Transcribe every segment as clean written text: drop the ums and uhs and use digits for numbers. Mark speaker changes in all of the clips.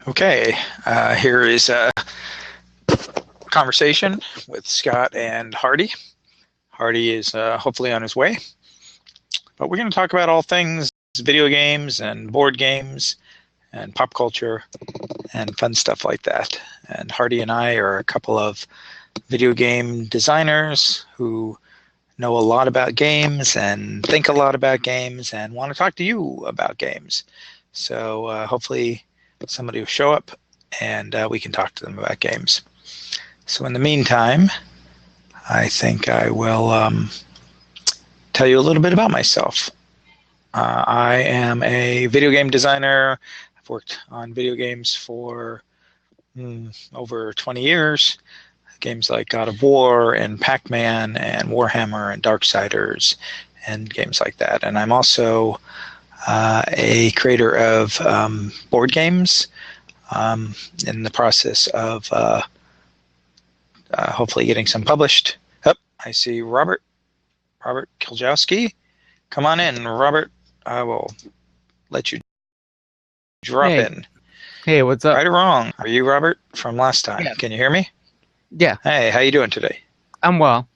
Speaker 1: Okay, here is a conversation with Scott and Hardy. Hardy is hopefully on his way, but we're going to talk about all things video games and board games and pop culture and fun stuff like that. And Hardy and I are a couple of video game designers who know a lot about games and think a lot about games and want to talk to you about games. So hopefully somebody will show up and we can talk to them about games. So in the meantime, I think I will tell you a little bit about myself. I am a video game designer. I've worked on video games for over 20 years. Games like God of War and Pac-Man and Warhammer and Darksiders and games like that. And I'm also a creator of board games in the process of hopefully getting some published. Oh, I see Robert Kiljowski. Come on in, Robert. I will let you drop in.
Speaker 2: Hey, what's up?
Speaker 1: Right or wrong? Are you Robert from last time?
Speaker 2: Yeah.
Speaker 1: Can you hear me?
Speaker 2: Yeah.
Speaker 1: Hey, how you doing today?
Speaker 2: I'm well.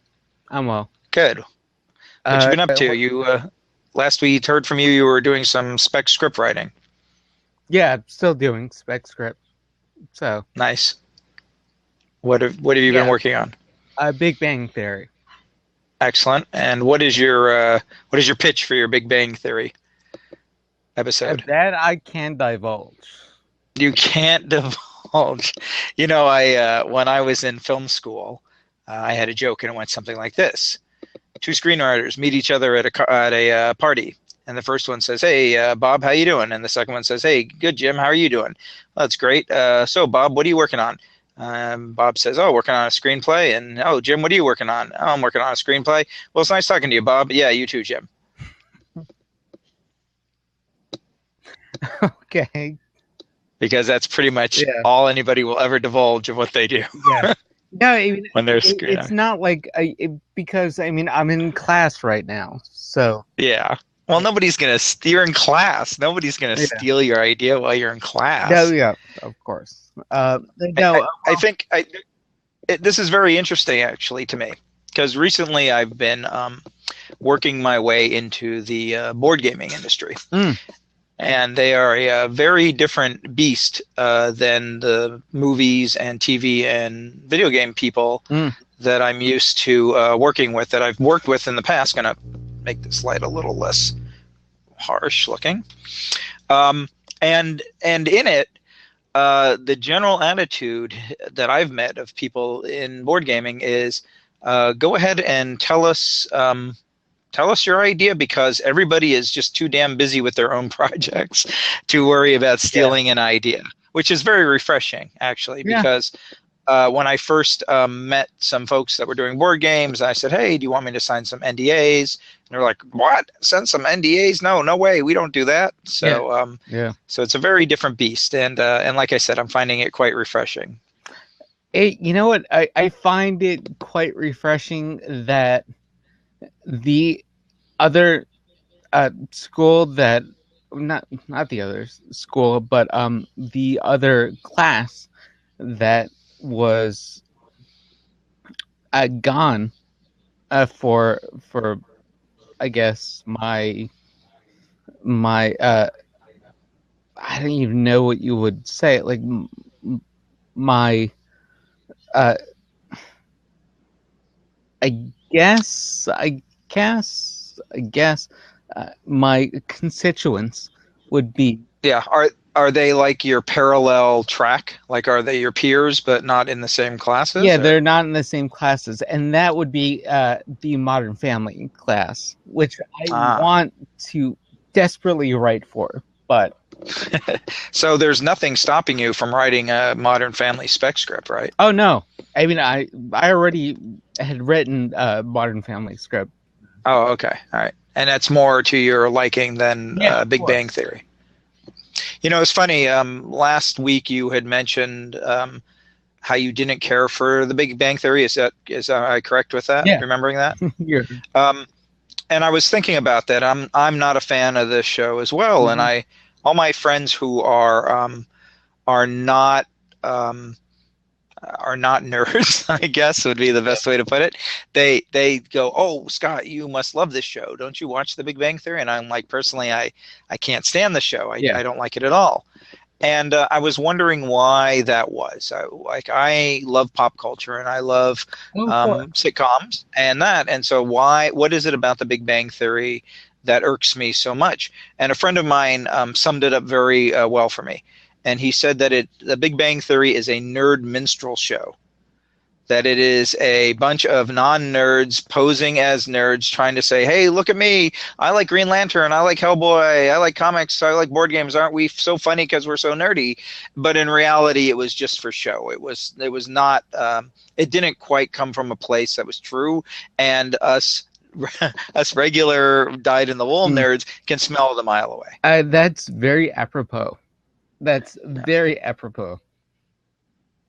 Speaker 1: Good. What you been up to? You last we heard from you, you were doing some spec script writing.
Speaker 2: Yeah, I'm still doing spec script. So
Speaker 1: nice. What have you been working on?
Speaker 2: Big Bang Theory.
Speaker 1: Excellent. And what is your pitch for your Big Bang Theory episode?
Speaker 2: That I can divulge.
Speaker 1: You can't divulge. You know, I when I was in film school, I had a joke, and it went something like this: two screenwriters meet each other at a party, and the first one says, "Hey, Bob, how you doing?" And the second one says, "Hey, good, Jim, how are you doing?" Well, that's great. So, Bob, what are you working on? Bob says, "Oh, working on a screenplay." And, "Oh, Jim, what are you working on?" "Oh, I'm working on a screenplay." "Well, it's nice talking to you, Bob." "Yeah, you too, Jim."
Speaker 2: Okay.
Speaker 1: Because that's pretty much all anybody will ever divulge of what they do.
Speaker 2: Yeah. No, I mean,
Speaker 1: when they're
Speaker 2: it's not like because I mean I'm in class right now, so
Speaker 1: yeah. Well, nobody's gonna. You're in class. Nobody's gonna steal your idea while you're in class.
Speaker 2: No, yeah, of course. No,
Speaker 1: I think this is very interesting actually to me, because recently I've been working my way into the board gaming industry. And they are a very different beast than the movies and TV and video game people that I'm used to working with, that I've worked with in the past. Going to make this light a little less harsh looking. And in it, the general attitude that I've met of people in board gaming is go ahead and tell us your idea, because everybody is just too damn busy with their own projects to worry about stealing an idea, which is very refreshing, actually, because when I first met some folks that were doing board games, I said, "Hey, do you want me to sign some NDAs?" And they're like, "What? Send some NDAs? No way. We don't do that." So, so it's a very different beast. And like I said, I'm finding it quite refreshing.
Speaker 2: Hey, you know what? I find it quite refreshing that the other school that not the other school, but the other class that was gone for I guess my I don't even know what you would say, like my I guess my constituents would be.
Speaker 1: Yeah. Are they like your parallel track? Like, are they your peers but not in the same classes?
Speaker 2: Yeah, they're not in the same classes, and that would be the Modern Family class, which I want to desperately write for, but.
Speaker 1: So there's nothing stopping you from writing a Modern Family spec script, right?
Speaker 2: Oh no! I mean, I already had written a Modern Family script.
Speaker 1: Oh, okay, all right, and that's more to your liking than Big Bang Theory. You know, it's funny. Last week you had mentioned how you didn't care for the Big Bang Theory. Is I correct with that?
Speaker 2: Yeah.
Speaker 1: Remembering that?
Speaker 2: Yeah.
Speaker 1: And I was thinking about that. I'm not a fan of this show as well, and all my friends who are are not nerds, I guess would be the best way to put it. They go, "Oh, Scott, you must love this show. Don't you watch The Big Bang Theory?" And I'm like, personally, I can't stand the show.
Speaker 2: Yeah.
Speaker 1: I don't like it at all. And I was wondering why that was. I love pop culture and I love sitcoms and so what is it about The Big Bang Theory that irks me so much? And a friend of mine summed it up very well for me. And he said that The Big Bang Theory is a nerd minstrel show. That it is a bunch of non-nerds posing as nerds trying to say, hey, look at me. I like Green Lantern. I like Hellboy. I like comics. I like board games. Aren't we so funny because we're so nerdy? But in reality, it was just for show. It was not, it didn't quite come from a place that was true. And us regular dyed-in-the-wool nerds can smell it a mile away.
Speaker 2: That's very apropos. That's very apropos.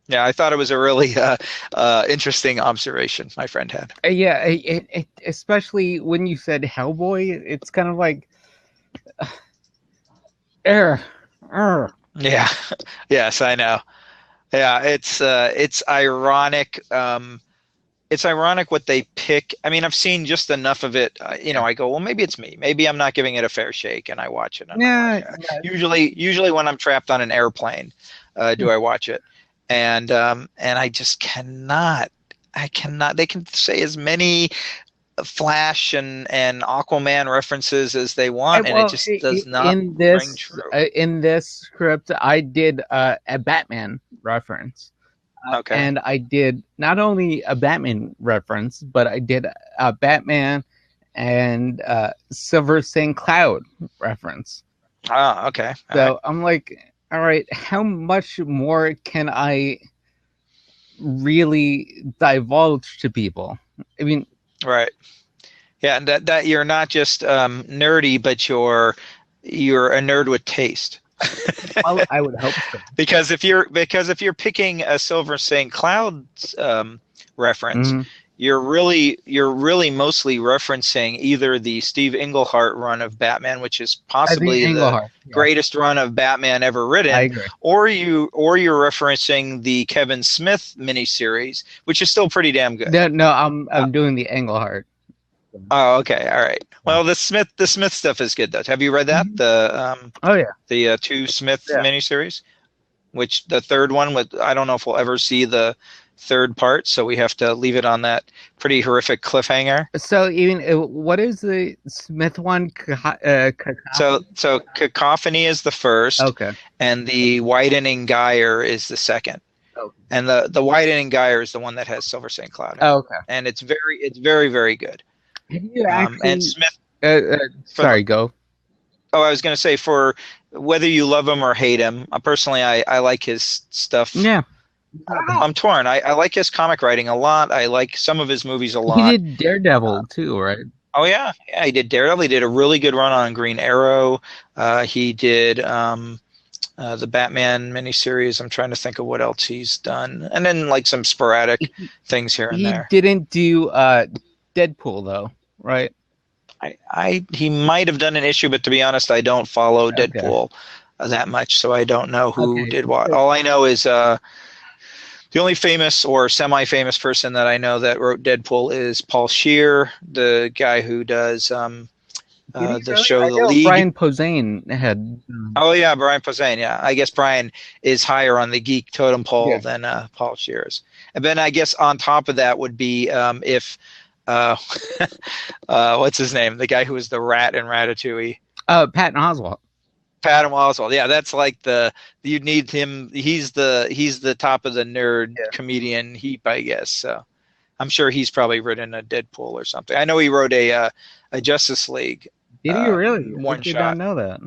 Speaker 1: Yeah, I thought it was a really interesting observation my friend had.
Speaker 2: Yeah, especially when you said Hellboy, it's kind of like,
Speaker 1: Yeah, yes, I know. Yeah, it's ironic. It's ironic what they pick. I mean, I've seen just enough of it. I go, well, maybe it's me. Maybe I'm not giving it a fair shake, and I watch it. Usually when I'm trapped on an airplane, do I watch it? And I just cannot. They can say as many Flash and Aquaman references as they want, and it just does not ring true.
Speaker 2: In this script, I did a Batman reference.
Speaker 1: Okay.
Speaker 2: And I did not only a Batman reference, but I did a Batman and Silver St. Cloud reference.
Speaker 1: Oh, okay.
Speaker 2: So I'm like, all right, how much more can I really divulge to people? I mean,
Speaker 1: right. Yeah, and that you're not just nerdy, but you're a nerd with taste.
Speaker 2: Well, I would hope so.
Speaker 1: Because if you're picking a Silver St. Cloud reference, you're really mostly referencing either the Steve Englehart run of Batman, which is possibly the greatest run of Batman ever written,
Speaker 2: I agree.
Speaker 1: or you're referencing the Kevin Smith miniseries, which is still pretty damn good.
Speaker 2: No, I'm doing the Englehart.
Speaker 1: Oh, okay, all right. Well, the Smith stuff is good though. Have you read that? The two Smith miniseries, which the third one I don't know if we'll ever see the third part, so we have to leave it on that pretty horrific cliffhanger.
Speaker 2: So even what is the Smith one?
Speaker 1: So Cacophony is the first,
Speaker 2: okay,
Speaker 1: and the Widening Gyre is the second.
Speaker 2: Okay.
Speaker 1: And the Widening Gyre is the one that has Silver St. Cloud.
Speaker 2: Oh, okay,
Speaker 1: and it's very, very good.
Speaker 2: Have you actually,
Speaker 1: and Smith.
Speaker 2: Sorry, go.
Speaker 1: Oh, I was going to say, for whether you love him or hate him, personally, I like his stuff.
Speaker 2: Yeah.
Speaker 1: I don't know, I'm torn. I like his comic writing a lot. I like some of his movies a lot.
Speaker 2: He did Daredevil too, right?
Speaker 1: Oh yeah, he did Daredevil. He did a really good run on Green Arrow. He did the Batman miniseries. I'm trying to think of what else he's done, and then like some sporadic things here and there.
Speaker 2: He didn't do Deadpool though, right?
Speaker 1: He might have done an issue, but to be honest, I don't follow Deadpool that much, so I don't know who did what. All I know is the only famous or semi-famous person that I know that wrote Deadpool is Paul Scheer, the guy who does the show The League.
Speaker 2: Brian Posehn had.
Speaker 1: Oh yeah, Brian Posehn. Yeah, I guess Brian is higher on the geek totem pole than Paul Scheer is. And then I guess on top of that would be if what's his name? The guy who was the rat in Ratatouille.
Speaker 2: Patton Oswalt.
Speaker 1: Patton Oswalt. Yeah, that's like you need him. He's the top of the nerd comedian heap, I guess. So I'm sure he's probably written a Deadpool or something. I know he wrote a Justice League.
Speaker 2: Did he really?
Speaker 1: One shot.
Speaker 2: I don't know that.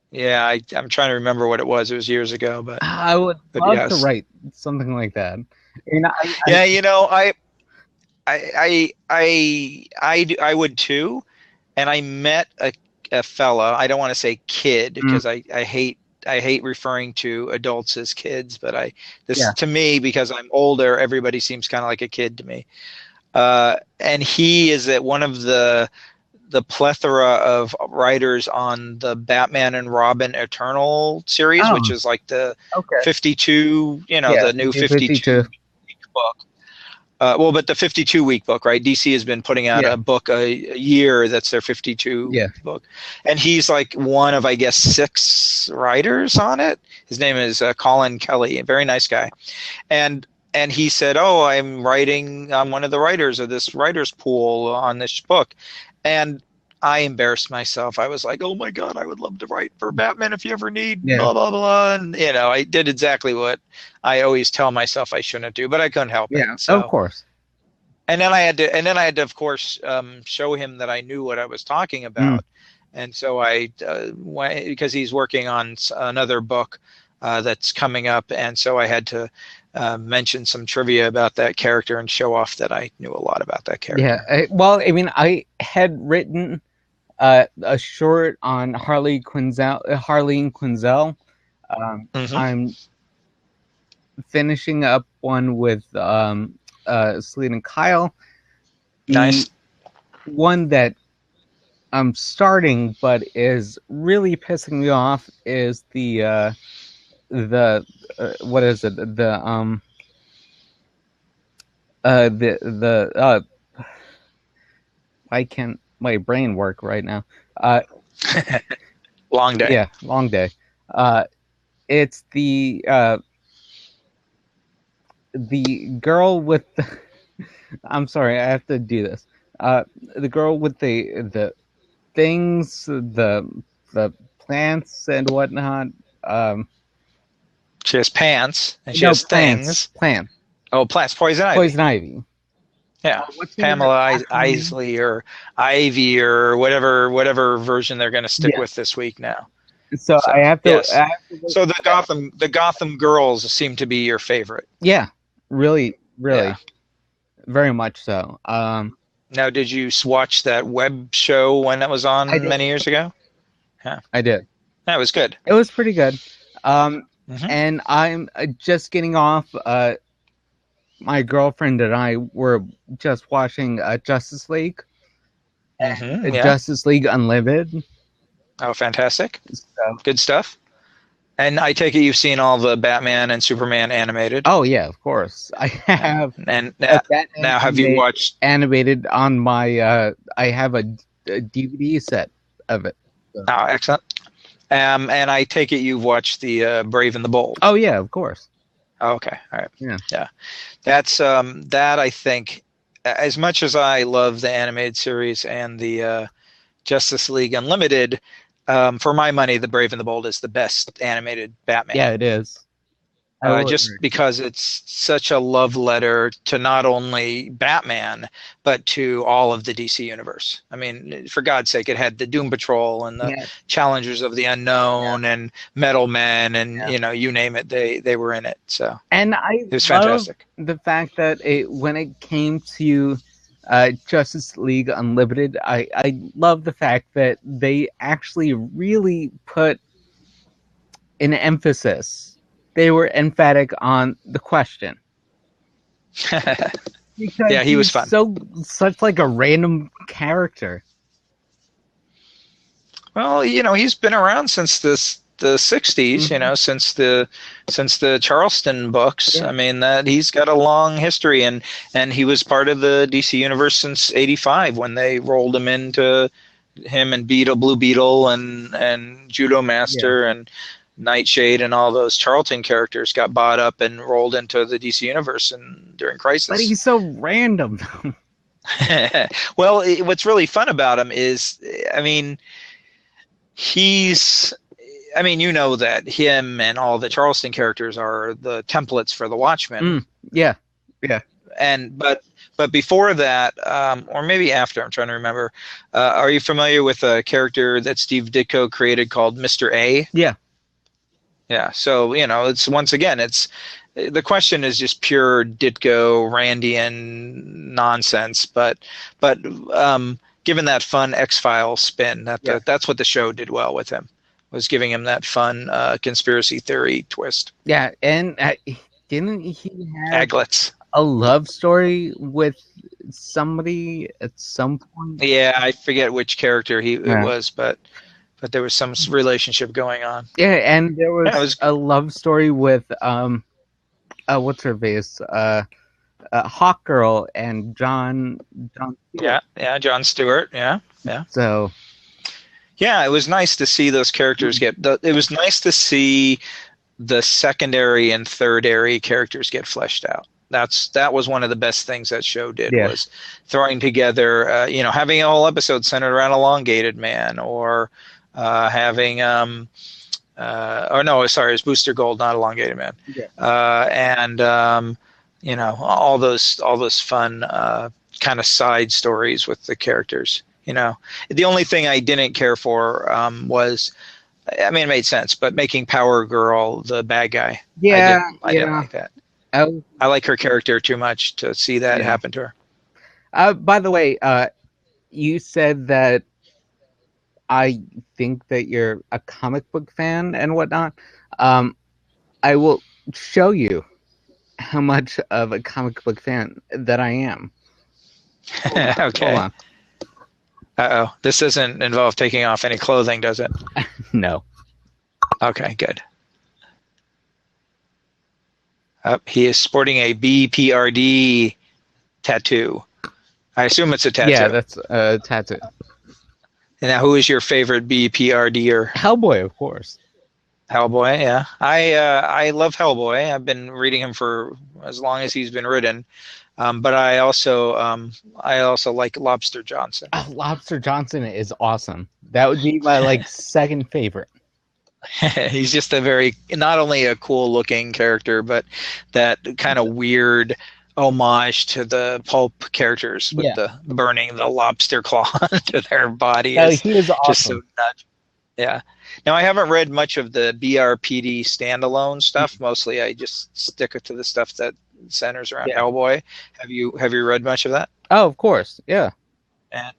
Speaker 2: Yeah,
Speaker 1: I'm trying to remember what it was. It was years ago, but
Speaker 2: I would love to write something like that.
Speaker 1: I would too. And I met a fella. I don't want to say kid because I hate referring to adults as kids, but to me, because I'm older, everybody seems kind of like a kid to me. And he is at one of the the plethora of writers on the Batman and Robin Eternal series,
Speaker 2: Oh,
Speaker 1: which is like the
Speaker 2: okay.
Speaker 1: 52,
Speaker 2: Yeah,
Speaker 1: the new
Speaker 2: 52.
Speaker 1: 52 book. Well, but the 52-week book, right? DC has been putting out
Speaker 2: Yeah.
Speaker 1: a book a year that's their 52
Speaker 2: Yeah.
Speaker 1: book. And he's like one of, I guess, 6 writers on it. His name is Colin Kelly, a very nice guy. And he said, "Oh, I'm one of the writers of this writers pool on this book." And I embarrassed myself. I was like, "Oh my God, I would love to write for Batman if you ever need
Speaker 2: Yeah.
Speaker 1: blah, blah, blah." And, I did exactly what I always tell myself I shouldn't do, but I couldn't help
Speaker 2: Yeah,
Speaker 1: it. So,
Speaker 2: of course.
Speaker 1: and then I had to, of course, show him that I knew what I was talking about. And so I went, because he's working on another book that's coming up. And so I had to mention some trivia about that character and show off that I knew a lot about that character.
Speaker 2: Yeah. Well, I mean, I had written a short on Harleen Quinzel. I'm finishing up one with Selena Kyle.
Speaker 1: Nice.
Speaker 2: One that I'm starting, but is really pissing me off is the what is it? Why can't my brain work right now?
Speaker 1: Long day.
Speaker 2: Yeah, long day. It's the girl with I'm sorry, I have to do this. The girl with the things, the plants and whatnot.
Speaker 1: She has pants and she has things.
Speaker 2: Plants.
Speaker 1: Oh, plants. Poison ivy.
Speaker 2: Poison ivy.
Speaker 1: Yeah, Pamela Isley or Ivy or whatever version they're going to stick with this week now.
Speaker 2: So I have to.
Speaker 1: Yes. So the Gotham girls seem to be your favorite.
Speaker 2: Yeah, really, very much so.
Speaker 1: Now, did you watch that web show when that was on many years ago?
Speaker 2: Yeah, I did.
Speaker 1: That was good.
Speaker 2: It was pretty good. And I'm just getting off. My girlfriend and I were just watching Justice League. Justice League Unlimited.
Speaker 1: Oh, fantastic. Good stuff. And I take it you've seen all the Batman and Superman animated.
Speaker 2: Oh, yeah, of course. I have.
Speaker 1: And now have you watched...
Speaker 2: Animated on my... I have a DVD set of it.
Speaker 1: So. Oh, excellent. And I take it you've watched the Brave and the Bold.
Speaker 2: Oh, yeah, of course.
Speaker 1: Oh, okay. All right.
Speaker 2: Yeah.
Speaker 1: That's that, I think, as much as I love the animated series and the Justice League Unlimited, for my money, the Brave and the Bold is the best animated Batman.
Speaker 2: Yeah, it is.
Speaker 1: Just because it's such a love letter to not only Batman, but to all of the DC universe. I mean, for God's sake, it had the Doom Patrol and the Challengers of the Unknown and Metal Men and, you name it, they were in it. So,
Speaker 2: and
Speaker 1: it was fantastic.
Speaker 2: The fact that when it came to Justice League Unlimited, I love the fact that they actually really put an emphasis. They were emphatic on the question.
Speaker 1: Yeah, he was fun.
Speaker 2: Such like a random character.
Speaker 1: Well, he's been around since the 60s, since the Charleston books. Yeah. I mean, that he's got a long history, and he was part of the DC universe since '85 when they rolled him into him and Blue Beetle and Judo Master and Nightshade and all those Charlton characters got bought up and rolled into the DC universe during Crisis.
Speaker 2: But he's so random.
Speaker 1: Well, what's really fun about him is, I mean, that him and all the Charleston characters are the templates for the Watchmen.
Speaker 2: Yeah.
Speaker 1: But before that, or maybe after, I'm trying to remember. Are you familiar with a character that Steve Ditko created called Mr. A?
Speaker 2: Yeah.
Speaker 1: Yeah, so it's once again, the question is just pure Ditko Randian nonsense, but given that fun X-Files spin, that's what the show did well with him, was giving him that fun conspiracy theory twist.
Speaker 2: Yeah, and didn't he have
Speaker 1: Aglets?
Speaker 2: a love story with somebody at some point.
Speaker 1: Yeah, I forget which character it
Speaker 2: Yeah.
Speaker 1: was, but there was some relationship going on.
Speaker 2: Yeah, and there
Speaker 1: Yeah, it
Speaker 2: was
Speaker 1: was.
Speaker 2: a love story with what's her face? Hawk Girl and John Stewart.
Speaker 1: Yeah, Jon Stewart. Yeah.
Speaker 2: So
Speaker 1: Yeah, it was nice to see those characters it was nice to see the secondary and third-ary characters get fleshed out. That was one of the best things that show did,
Speaker 2: Yeah.
Speaker 1: was throwing together, having a whole episode centered around Elongated Man, or having or no, sorry, it's Booster Gold, not Elongated Man.
Speaker 2: Yeah.
Speaker 1: And all those fun kind of side stories with the characters. The only thing I didn't care for was, I mean, it made sense, but making Power Girl the bad guy.
Speaker 2: yeah,
Speaker 1: I didn't like that.
Speaker 2: Oh,
Speaker 1: I like her character too much to see that happen to her.
Speaker 2: by the way, you said that I think that you're a comic book fan and whatnot. I will show you how much of a comic book fan that I am.
Speaker 1: Okay.
Speaker 2: Hold on.
Speaker 1: Uh-oh. This doesn't involve taking off any clothing, does it?
Speaker 2: No.
Speaker 1: Okay, good. He is sporting a BPRD tattoo. I assume it's a tattoo.
Speaker 2: Yeah, that's a tattoo.
Speaker 1: And now, who is your favorite BPRDer?
Speaker 2: Hellboy, of course.
Speaker 1: Hellboy, yeah. I love Hellboy. I've been reading him for as long as he's been written. But I also like Lobster Johnson.
Speaker 2: Oh, Lobster Johnson is awesome. That would be my second favorite.
Speaker 1: He's just not only a cool looking character, but that kind of weird homage to the pulp characters with the burning the lobster claw to their body.
Speaker 2: He is awesome.
Speaker 1: Just so nuts. Yeah. Now, I haven't read much of the BRPD standalone stuff. Mostly I just stick to the stuff that centers around Hellboy. Have you read much of that?
Speaker 2: Oh, of course. Yeah.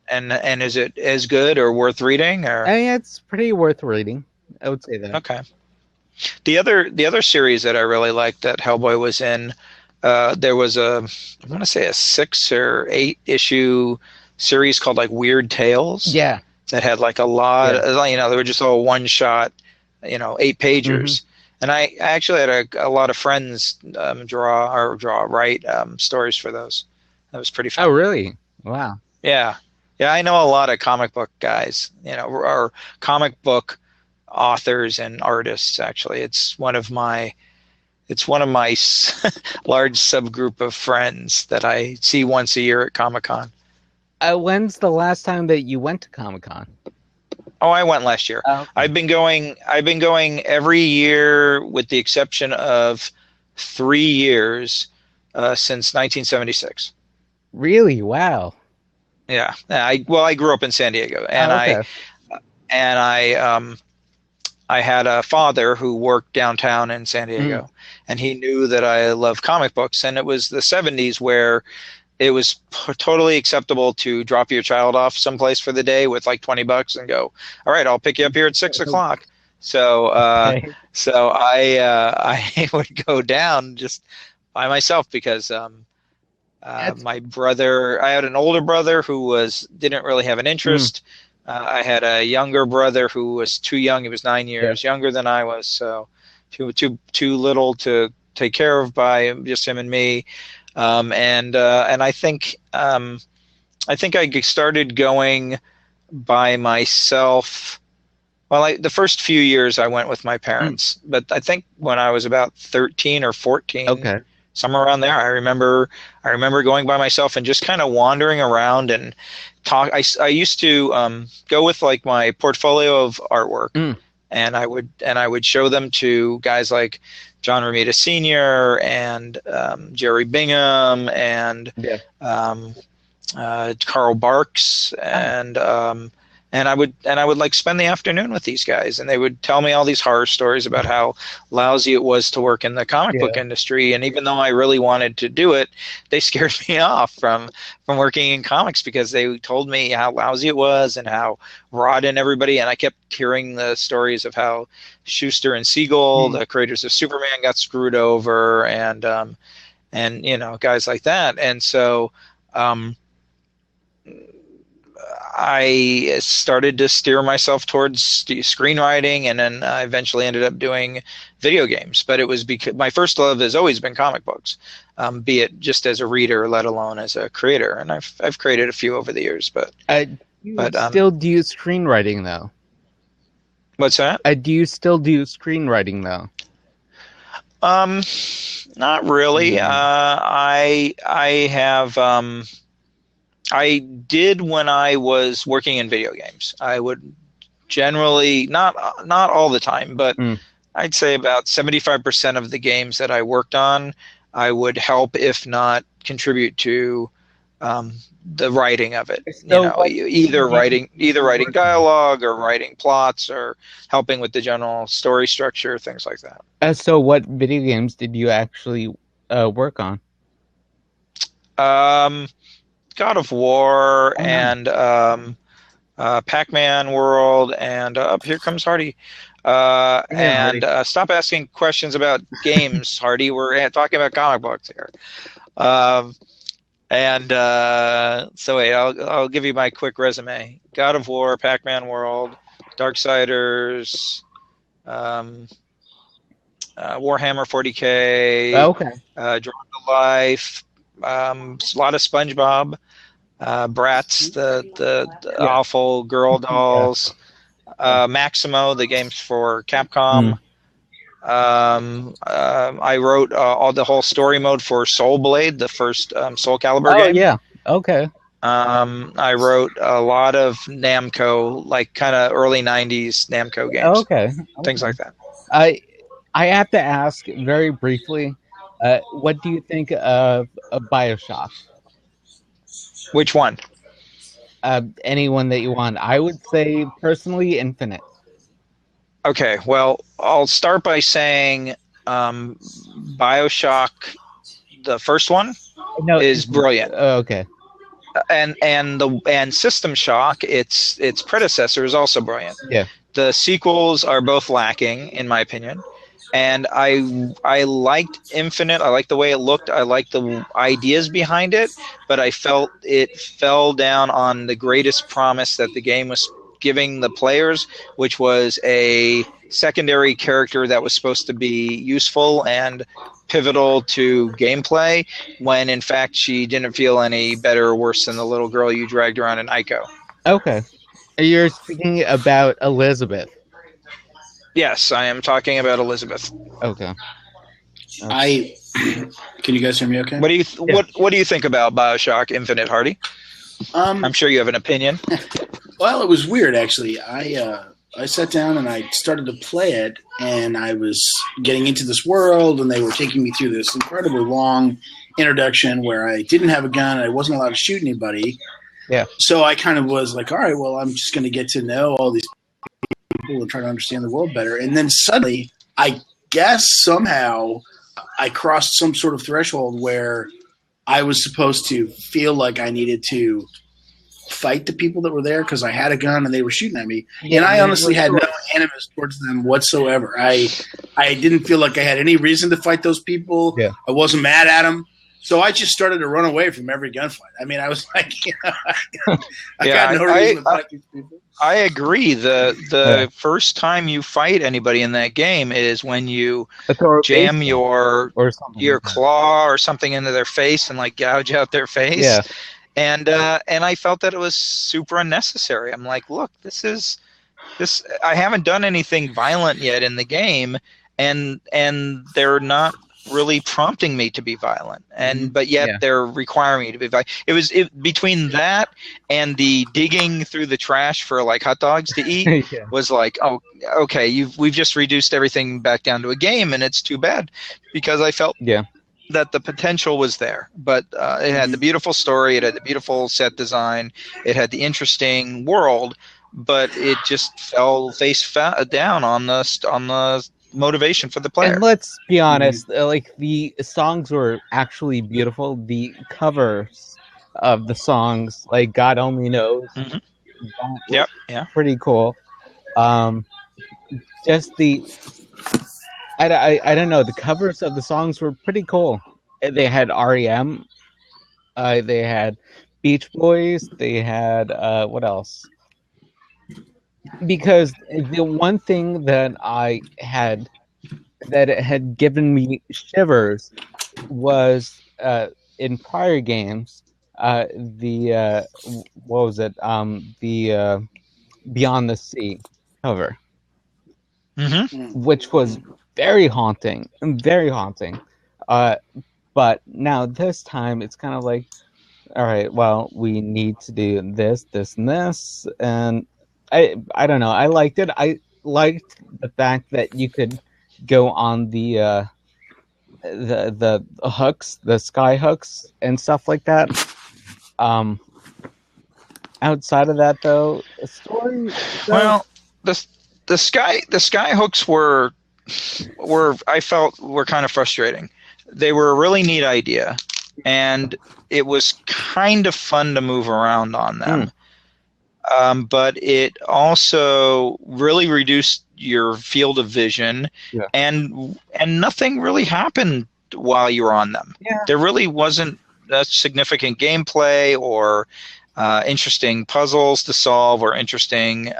Speaker 1: And is it as good or worth reading? Or
Speaker 2: it's pretty worth reading. I would say that.
Speaker 1: Okay. The other series that I really liked that Hellboy was in, there was I want to say a 6 or 8 issue series called Weird Tales.
Speaker 2: Yeah.
Speaker 1: That had a lot, they were just all one shot, 8 pagers. Mm-hmm. And I actually had a lot of friends write stories for those. That was pretty fun.
Speaker 2: Oh, really? Wow.
Speaker 1: Yeah. Yeah, I know a lot of comic book guys, or comic book authors and artists. Actually, it's one of my large subgroup of friends that I see once a year at Comic-Con.
Speaker 2: When's the last time that you went to Comic-Con?
Speaker 1: Oh, I went last year.
Speaker 2: Oh.
Speaker 1: I've been going every year with the exception of 3 years since 1976.
Speaker 2: Really? Wow.
Speaker 1: Yeah. I grew up in San Diego, and I had a father who worked downtown in San Diego, and he knew that I love comic books, and it was the 70s where it was totally acceptable to drop your child off someplace for the day with $20 and go, all right, I'll pick you up here at 6 o'clock. So, so I would go down just by myself because my brother, I had an older brother who didn't really have an interest. I had a younger brother who was too young. He was 9 years younger than I was, so too little to take care of by just him and me. And I think I started going by myself. Well, the first few years I went with my parents, but I think when I was about 13 or 14, somewhere around there, I remember going by myself and just kind of wandering around and talk. I used to go with my portfolio of artwork, and I would show them to guys like John Romita Sr. and Jerry Bingham and Carl Barks and I would spend the afternoon with these guys, and they would tell me all these horror stories about how lousy it was to work in the comic book industry. And even though I really wanted to do it, they scared me off from working in comics because they told me how lousy it was and how rotten everybody. And I kept hearing the stories of how Schuster and Siegel, the creators of Superman, got screwed over, and and guys like that. And so I started to steer myself towards screenwriting, and then I eventually ended up doing video games. But it was because my first love has always been comic books, be it just as a reader, let alone as a creator. And I've created a few over the years. But
Speaker 2: still do screenwriting though?
Speaker 1: What's that?
Speaker 2: Do you still do screenwriting though?
Speaker 1: Not really. I have. I did when I was working in video games. I would generally not all the time, but I'd say about 75% of the games that I worked on, I would help, if not contribute to the writing of it.
Speaker 2: So
Speaker 1: either writing dialogue or writing plots or helping with the general story structure, things like that.
Speaker 2: So what video games did you actually work on?
Speaker 1: God of War and Pac-Man World, and here comes Hardy. Hardy. Stop asking questions about games, Hardy. We're talking about comic books here. So wait, I'll give you my quick resume. God of War, Pac-Man World, Darksiders, Warhammer 40K, Drawn to Life, a lot of SpongeBob, Bratz, the awful girl dolls, Maximo, the games for Capcom. I wrote all the whole story mode for Soul Blade, the first Soul Calibur game.
Speaker 2: Oh yeah, okay.
Speaker 1: I wrote a lot of Namco, like kind of early '90s Namco games.
Speaker 2: Okay.
Speaker 1: Things like that.
Speaker 2: I have to ask very briefly. What do you think of BioShock?
Speaker 1: Which one?
Speaker 2: Anyone that you want. I would say personally Infinite.
Speaker 1: Okay, well, I'll start by saying BioShock, the first one, is brilliant.
Speaker 2: Okay.
Speaker 1: And System Shock, its predecessor, is also brilliant.
Speaker 2: Yeah.
Speaker 1: The sequels are both lacking, in my opinion. And I liked Infinite. I liked the way it looked. I liked the ideas behind it, but I felt it fell down on the greatest promise that the game was giving the players, which was a secondary character that was supposed to be useful and pivotal to gameplay, when in fact she didn't feel any better or worse than the little girl you dragged around in Ico.
Speaker 2: Okay. You're speaking about Elizabeth.
Speaker 1: Yes, I am talking about Elizabeth.
Speaker 2: Okay.
Speaker 3: Can you guys hear me okay?
Speaker 1: What do you think about BioShock Infinite, Hardy? I'm sure you have an opinion.
Speaker 3: Well, it was weird actually. I sat down and I started to play it, and I was getting into this world, and they were taking me through this incredibly long introduction where I didn't have a gun and I wasn't allowed to shoot anybody.
Speaker 2: Yeah.
Speaker 3: So I kind of was like, all right, well, I'm just going to get to know all these people and try to understand the world better. And then suddenly, I guess somehow I crossed some sort of threshold where I was supposed to feel like I needed to fight the people that were there because I had a gun and they were shooting at me. Yeah, and I honestly had no animus towards them whatsoever. I didn't feel like I had any reason to fight those people.
Speaker 2: Yeah.
Speaker 3: I wasn't mad at them. So I just started to run away from every gunfight. I mean, I was like, I got no reason to fight these people.
Speaker 1: I agree. The first time you fight anybody in that game is when you jam your claw or something into their face and like gouge out their face.
Speaker 2: Yeah.
Speaker 1: And I felt that it was super unnecessary. I'm like, look, this. I haven't done anything violent yet in the game, and they're not really prompting me to be violent, but yet they're requiring me to be violent. It was between that and the digging through the trash for like hot dogs to eat was like, oh, okay, we've just reduced everything back down to a game, and it's too bad because I felt that the potential was there, but it had the beautiful story, it had the beautiful set design, it had the interesting world, but it just fell face down on the motivation for the player.
Speaker 2: And let's be honest, like the songs were actually beautiful. The covers of the songs, like God Only Knows, pretty cool. Just the I don't know, the covers of the songs were pretty cool. they had REM, they had Beach Boys, they had what else? Because the one thing that it had given me shivers was in prior games, the what was it? The Beyond the Sea cover, which was very haunting, very haunting. But now this time it's kind of like, all right, well, we need to do this, this, and this, and I don't know. I liked it. I liked the fact that you could go on the hooks, the sky hooks, and stuff like that. Outside of that, though, the story.
Speaker 1: Well, the sky hooks were I felt were kind of frustrating. They were a really neat idea, and it was kind of fun to move around on them. But it also really reduced your field of vision, and nothing really happened while you were on them.
Speaker 2: Yeah.
Speaker 1: There really wasn't that significant gameplay or interesting puzzles to solve or interesting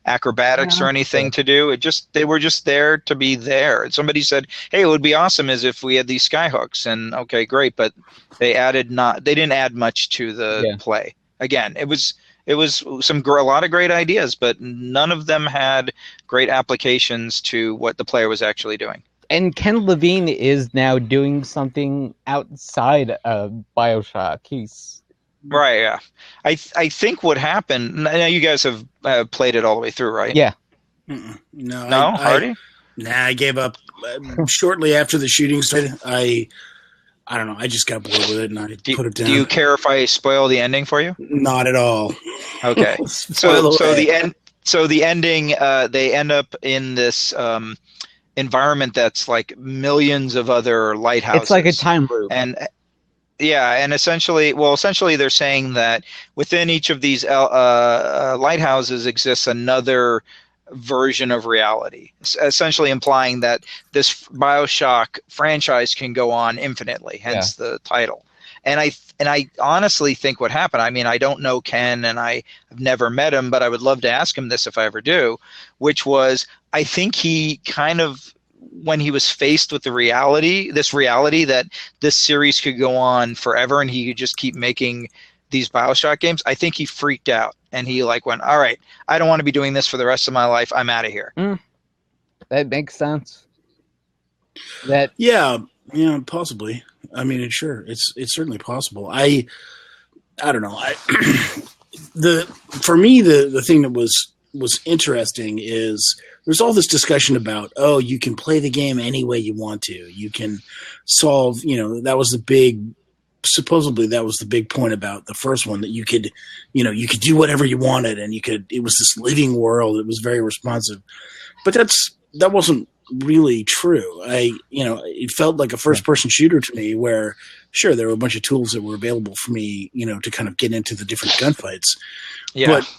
Speaker 1: acrobatics or anything to do. They were just there to be there. And somebody said, "Hey, it would be awesome as if we had these sky hooks." And okay, great, but they didn't add much to the play. Again, it was a lot of great ideas, but none of them had great applications to what the player was actually doing.
Speaker 2: And Ken Levine is now doing something outside of BioShock. He's
Speaker 1: right. Yeah, I think what happened. Now you guys have played it all the way through, right?
Speaker 2: Yeah.
Speaker 3: No,
Speaker 1: Hardy.
Speaker 3: I gave up shortly after the shooting started. I don't know. I just got bored with it, and I put it down.
Speaker 1: Do you care if I spoil the ending for you?
Speaker 3: Not at all.
Speaker 1: Okay. so the ending, they end up in this environment that's like millions of other lighthouses.
Speaker 2: It's like a time loop.
Speaker 1: And essentially they're saying that within each of these lighthouses exists another version of reality, essentially implying that this BioShock franchise can go on infinitely, hence the title. And I honestly think what happened, I mean, I don't know Ken and I've never met him, but I would love to ask him this if I ever do, which was, I think he kind of, when he was faced with this reality that this series could go on forever and he could just keep making these BioShock games, I think he freaked out and he went, all right, I don't want to be doing this for the rest of my life. I'm out of here.
Speaker 2: That makes sense.
Speaker 3: Yeah, possibly. I mean, it's certainly possible. I don't know. For me, the thing that was interesting is there's all this discussion about, you can play the game any way you want to. You can solve, supposedly that was the big point about the first one, that you could do whatever you wanted, and it was this living world. It was very responsive, but that wasn't really true. It felt like a first person shooter to me, where sure, there were a bunch of tools that were available for me, to kind of get into the different gunfights.
Speaker 1: Yeah.
Speaker 3: But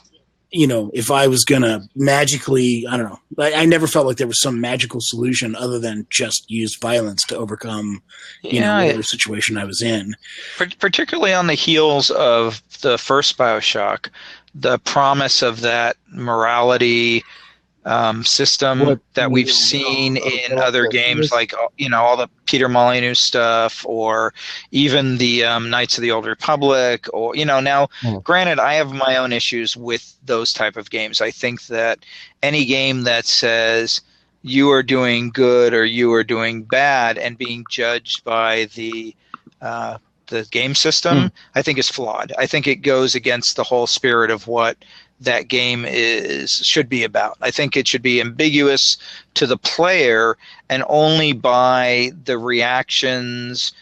Speaker 3: if I was gonna magically, I don't know, I never felt like there was some magical solution other than just use violence to overcome, whatever situation I was in.
Speaker 1: Particularly on the heels of the first BioShock, the promise of that morality system that we've seen in other games, like all the Peter Molyneux stuff, or even the Knights of the Old Republic, or now granted, I have my own issues with those type of games. I think that any game that says you are doing good or you are doing bad and being judged by the game system, I think is flawed. I think it goes against the whole spirit of what that game should be about. I think it should be ambiguous to the player, and only by the reactions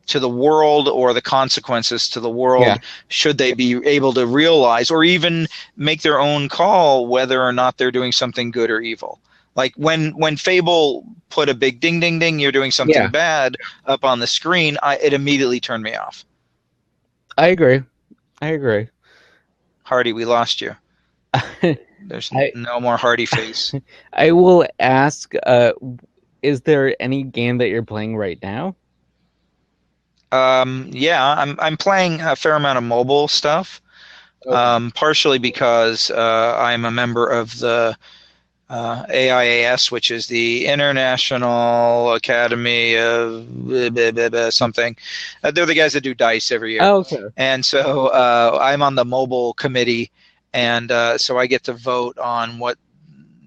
Speaker 1: to the world or the consequences to the world should they be able to realize or even make their own call whether or not they're doing something good or evil. Like when Fable put a big ding ding ding, you're doing something bad up on the screen, it immediately turned me off.
Speaker 2: I agree.
Speaker 1: Hardy, we lost you. There's no more Hardy face.
Speaker 2: I will ask, is there any game that you're playing right now?
Speaker 1: Yeah, I'm playing a fair amount of mobile stuff. Partially because I'm a member of the AIAS, which is the International Academy of something. They're the guys that do dice every year.
Speaker 2: Oh, okay.
Speaker 1: And so I'm on the mobile committee, and so I get to vote on what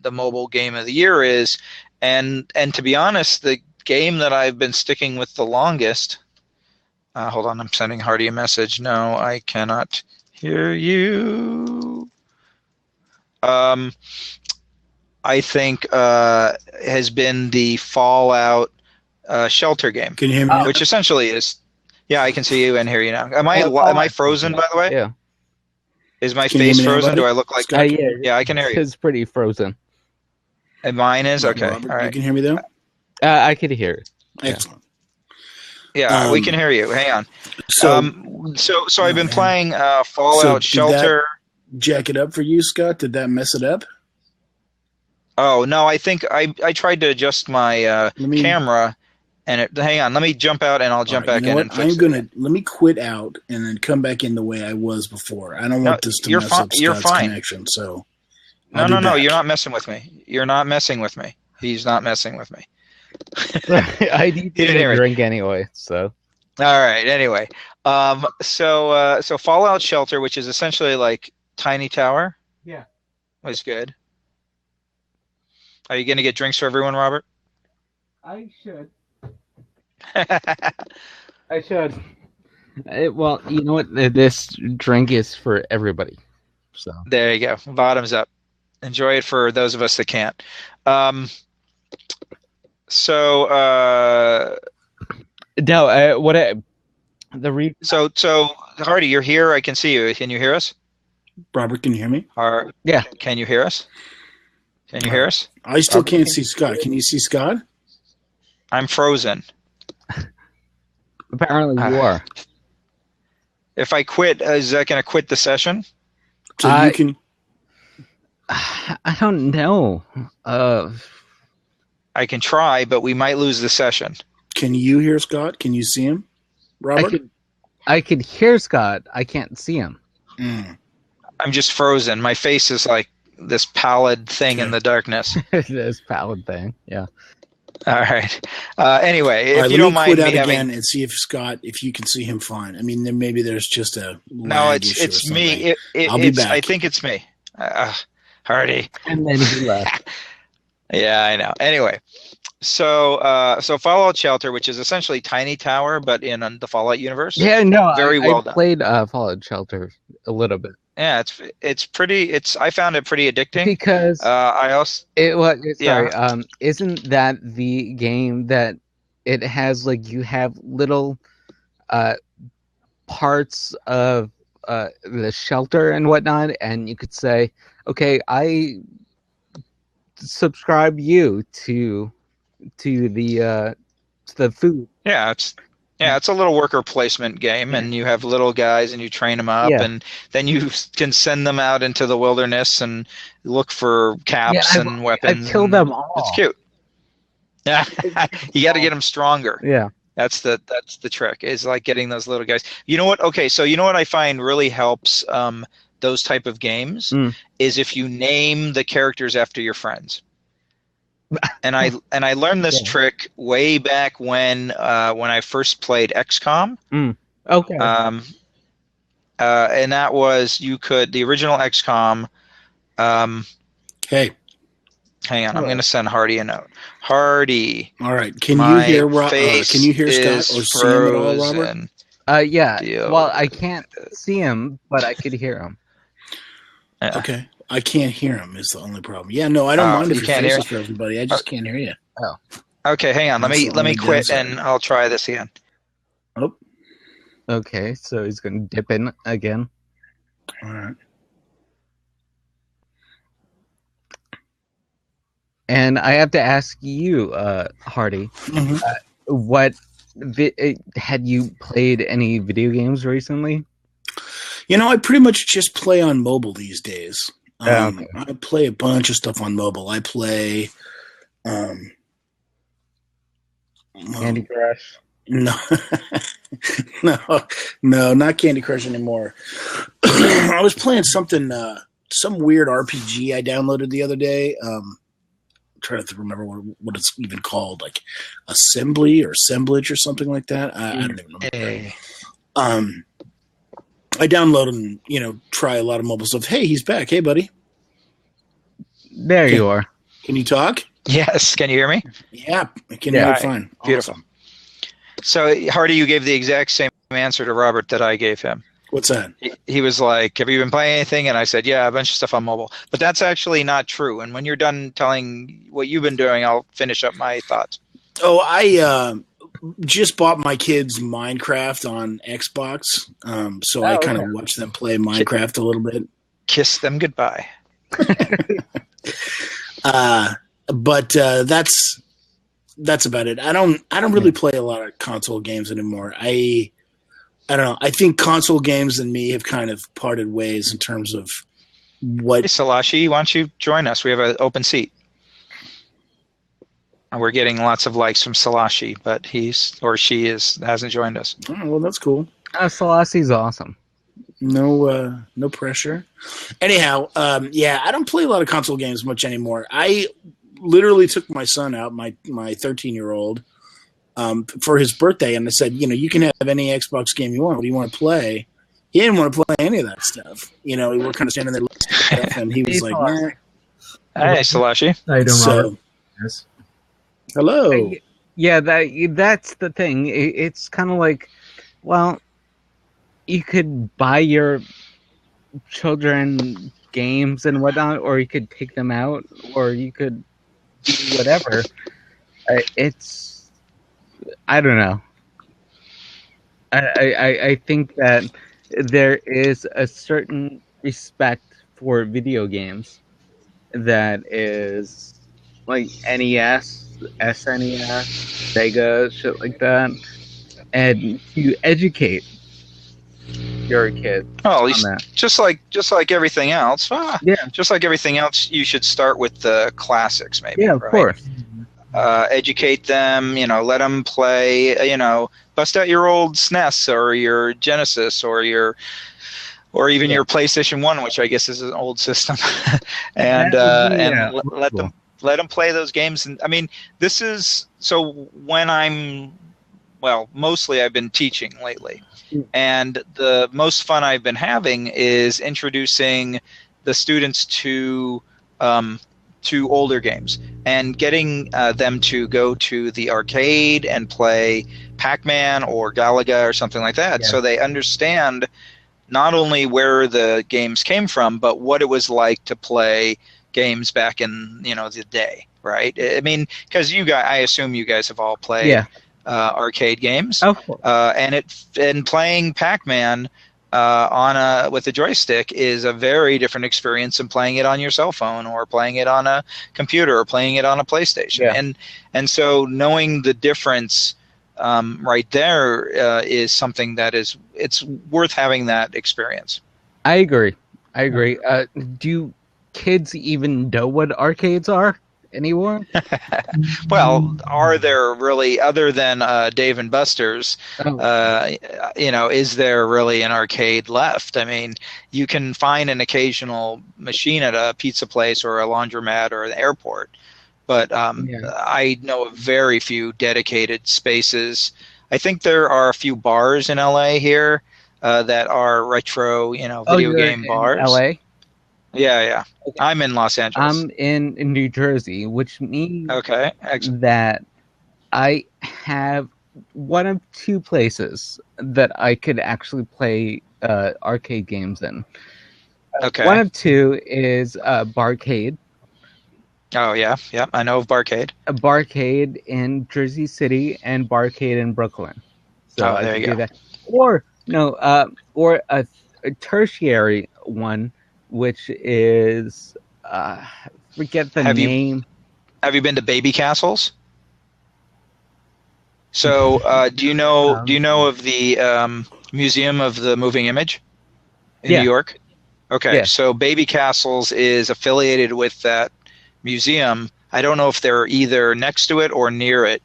Speaker 1: the mobile game of the year is. And to be honest, the game that I've been sticking with the longest. Hold on, I'm sending Hardy a message. No, I cannot hear you. I think has been the Fallout Shelter game.
Speaker 3: Can you hear me?
Speaker 1: Which essentially is, yeah, I can see you and hear you now. Am I frozen, by the way?
Speaker 2: Yeah.
Speaker 1: Is my
Speaker 3: Can you
Speaker 1: face
Speaker 3: hear me now,
Speaker 1: frozen?
Speaker 3: buddy?
Speaker 1: Do I look like?
Speaker 3: Scott?
Speaker 1: Yeah, I can hear you.
Speaker 2: It's pretty frozen.
Speaker 1: And mine is okay.
Speaker 3: Robert,
Speaker 1: All
Speaker 3: you
Speaker 1: right.
Speaker 3: can hear me though?
Speaker 2: I could hear it.
Speaker 3: Excellent.
Speaker 1: Yeah, we can hear you. Hang on.
Speaker 3: So,
Speaker 1: So I've been
Speaker 3: man.
Speaker 1: playing
Speaker 3: So
Speaker 1: Fallout
Speaker 3: did
Speaker 1: Shelter.
Speaker 3: jack it up for you, Scott? Did that mess it up?
Speaker 1: Oh no, I think I tried to adjust my
Speaker 3: Let me-
Speaker 1: camera, and hang on. Let me jump out, and I'll jump
Speaker 3: All right,
Speaker 1: back
Speaker 3: you know
Speaker 1: in.
Speaker 3: what?
Speaker 1: And fix it.
Speaker 3: Let me quit out and then come back in the way I was before. I don't
Speaker 1: No,
Speaker 3: want this to
Speaker 1: you're
Speaker 3: mess
Speaker 1: fine-
Speaker 3: up
Speaker 1: you're
Speaker 3: Scott's
Speaker 1: fine.
Speaker 3: connection. So
Speaker 1: No,
Speaker 3: I'll
Speaker 1: no,
Speaker 3: be
Speaker 1: no.
Speaker 3: back.
Speaker 1: You're not messing with me. You're not messing with me. He's not messing with me.
Speaker 2: I need
Speaker 1: He didn't
Speaker 2: to
Speaker 1: hear it.
Speaker 2: drink anyway, so.
Speaker 1: All right. Anyway, so Fallout Shelter, which is essentially like Tiny Tower,
Speaker 2: Yeah.
Speaker 1: was good. Are you going to get drinks for everyone, Robert?
Speaker 2: I should. I should. Well, you know what? This drink is for everybody. So.
Speaker 1: There you go. Bottoms up. Enjoy it for those of us that can't. So
Speaker 2: No,
Speaker 1: so Hardy, you're here. I can see you. Can you hear us?
Speaker 3: Robert, can you hear me?
Speaker 2: Yeah.
Speaker 1: Can you hear us? Can you hear us?
Speaker 3: I still can't see Scott. Can you see Scott?
Speaker 1: I'm frozen.
Speaker 2: Apparently you are.
Speaker 1: If I quit, is that going to quit the session?
Speaker 3: So
Speaker 2: I-
Speaker 3: you can.
Speaker 2: I don't know.
Speaker 1: I can try, but we might lose the session.
Speaker 3: Can you hear Scott? Can you see him, Robert?
Speaker 2: I could hear Scott. I can't see him.
Speaker 3: Mm.
Speaker 1: I'm just frozen. My face is like this pallid thing in the darkness.
Speaker 2: This pallid thing. Yeah.
Speaker 1: All right. Anyway, if
Speaker 3: All right,
Speaker 1: you
Speaker 3: let
Speaker 1: don't
Speaker 3: me
Speaker 1: mind
Speaker 3: quit
Speaker 1: me
Speaker 3: out
Speaker 1: having,
Speaker 3: again and see if Scott, if you can see him fine. I mean, then maybe there's just a
Speaker 1: no,
Speaker 3: lag issue or
Speaker 1: it's
Speaker 3: something.
Speaker 1: me.
Speaker 3: I'll be
Speaker 1: It's,
Speaker 3: back.
Speaker 1: I think it's me. Hardy.
Speaker 2: And then he left.
Speaker 1: Yeah, I know. Anyway, so Fallout Shelter, which is essentially Tiny Tower, but in the Fallout universe.
Speaker 2: Yeah, no,
Speaker 1: Very well
Speaker 2: I
Speaker 1: done.
Speaker 2: played Fallout Shelter a little bit
Speaker 1: Yeah, it's pretty. I found it pretty addicting.
Speaker 2: because
Speaker 1: I also
Speaker 2: it was
Speaker 1: Yeah.
Speaker 2: sorry. Isn't that the game that it has like you have little parts of the shelter and whatnot, and you could say, okay, I subscribe you to the food.
Speaker 1: Yeah, it's a little worker placement game, and you have little guys, and you train them up,
Speaker 2: Yeah.
Speaker 1: and then you can send them out into the wilderness and look for caps
Speaker 2: Yeah,
Speaker 1: and weapons.
Speaker 2: I killed
Speaker 1: and
Speaker 2: them all.
Speaker 1: It's cute. Yeah, you got to get them stronger.
Speaker 2: Yeah.
Speaker 1: That's the trick. Is like getting those little guys. You know what? Okay, so you know what I find really helps those type of games is if you name the characters after your friends. And I learned this trick way back when I first played XCOM.
Speaker 2: Okay.
Speaker 1: And that was the original XCOM.
Speaker 3: Hey,
Speaker 1: Hang on, I'm going to send Hardy a note. Hardy,
Speaker 3: all right. Can you
Speaker 1: my
Speaker 3: hear?
Speaker 1: face
Speaker 3: Can you hear Scott
Speaker 1: is
Speaker 3: or see him at all, Robert?
Speaker 1: frozen.
Speaker 2: Yeah.
Speaker 1: Deal
Speaker 2: Well, I can't see him, but I could hear him.
Speaker 1: Yeah.
Speaker 3: Okay, I can't hear him. Is the only problem. Yeah, no, I don't mind if
Speaker 1: you
Speaker 3: your
Speaker 1: can't
Speaker 3: face
Speaker 1: hear?
Speaker 3: is frozen, buddy. I just can't hear you.
Speaker 1: Okay, hang on. Let
Speaker 3: That's
Speaker 1: me
Speaker 3: the
Speaker 1: let me
Speaker 3: only
Speaker 1: quit
Speaker 3: downside.
Speaker 1: and I'll try this again.
Speaker 3: Oh,
Speaker 2: Okay, so he's going to dip in again.
Speaker 3: all right.
Speaker 2: And I have to ask you, Hardy,
Speaker 3: Mhm.
Speaker 2: what had you played any video games recently?
Speaker 3: You know, I pretty much just play on mobile these days.
Speaker 2: Okay.
Speaker 3: I play a bunch of stuff on mobile. I play, well,
Speaker 2: Candy Crush.
Speaker 3: no, No, no, not Candy Crush anymore. I was playing something, some weird RPG I downloaded the other day. I'm trying to remember what it's even called, like Assembly or Assemblage or something like that. I don't even remember.
Speaker 1: Hey.
Speaker 3: I download and try a lot of mobile stuff. Hey, he's back. Hey, buddy.
Speaker 2: There you are.
Speaker 3: Can you talk?
Speaker 1: Yes. Can you hear me?
Speaker 3: Yeah, I can hear you fine.
Speaker 1: Beautiful.
Speaker 3: Awesome.
Speaker 1: So, Hardy, you gave the exact same answer to Robert that I gave him.
Speaker 3: What's that?
Speaker 1: He was like, have you been playing anything? And I said, yeah, a bunch of stuff on mobile. But that's actually not true. And when you're done telling what you've been doing, I'll finish up my thoughts.
Speaker 3: Oh, I just bought my kids Minecraft on Xbox. So I kind of watch them play Minecraft a little bit.
Speaker 1: Kiss them goodbye.
Speaker 3: But that's about it. I don't really play a lot of console games anymore. I don't know. I think console games and me have kind of parted ways in terms of what.
Speaker 1: Hey, Salashi, why don't you join us? We have an open seat. And we're getting lots of likes from Salashi, but hasn't joined us.
Speaker 3: Oh, well, that's cool.
Speaker 2: Selasi's awesome.
Speaker 3: No pressure. Anyhow, I don't play a lot of console games much anymore. I literally took my son out, my 13-year-old, for his birthday, and I said, you can have any Xbox game you want. What do you want to play? He didn't want to play any of that stuff. We were kind of standing there looking at stuff, and he was like, nah.
Speaker 1: Hey, Salashi.
Speaker 4: How you doing, Robert?
Speaker 3: Yes. Hello.
Speaker 2: Yeah, that's the thing. It's kind of like, well, you could buy your children games and whatnot, or you could take them out, or you could do whatever. I don't know. I think that there is a certain respect for video games that is like NES, SNES, Sega, shit like that, and you educate your kid.
Speaker 1: Oh,
Speaker 2: on that.
Speaker 1: just like everything else.
Speaker 2: Yeah.
Speaker 1: Just like everything else, you should start with the classics, maybe.
Speaker 2: Yeah, of course.
Speaker 1: Educate them. Let them play. Bust out your old SNES or your Genesis or your PlayStation 1, which I guess is an old system, and let them play those games. And I mean, this is so when mostly I've been teaching lately, and the most fun I've been having is introducing the students to older games and getting them to go to the arcade and play Pac-Man or Galaga or something like that, so they understand not only where the games came from, but what it was like to play games back in the day, right? I mean, because I assume you guys have all played arcade games, and playing Pac-Man with a joystick is a very different experience than playing it on your cell phone or playing it on a computer or playing it on a PlayStation. And so knowing the difference right there is something that it's worth having that experience.
Speaker 2: I agree. Do kids even know what arcades are anymore?
Speaker 1: Well, are there really, other than Dave and Buster's, is there really an arcade left? I mean, you can find an occasional machine at a pizza place or a laundromat or an airport, but I know of very few dedicated spaces. I think there are a few bars in LA here that are retro, video game bars.
Speaker 2: LA?
Speaker 1: Yeah. Okay. I'm in Los Angeles.
Speaker 2: I'm in New Jersey, which means
Speaker 1: excellent.
Speaker 2: That I have one of two places that I could actually play arcade games in.
Speaker 1: Okay.
Speaker 2: One of two is Barcade.
Speaker 1: Oh, yeah. I know of Barcade.
Speaker 2: A Barcade in Jersey City and Barcade in Brooklyn. So
Speaker 1: there you go.
Speaker 2: That. Or a tertiary one, which is forget the name.
Speaker 1: Have you been to Baby Castles? So do you know of the Museum of the Moving Image in New York? Okay, so Baby Castles is affiliated with that museum, I don't know if they're either next to it or near it,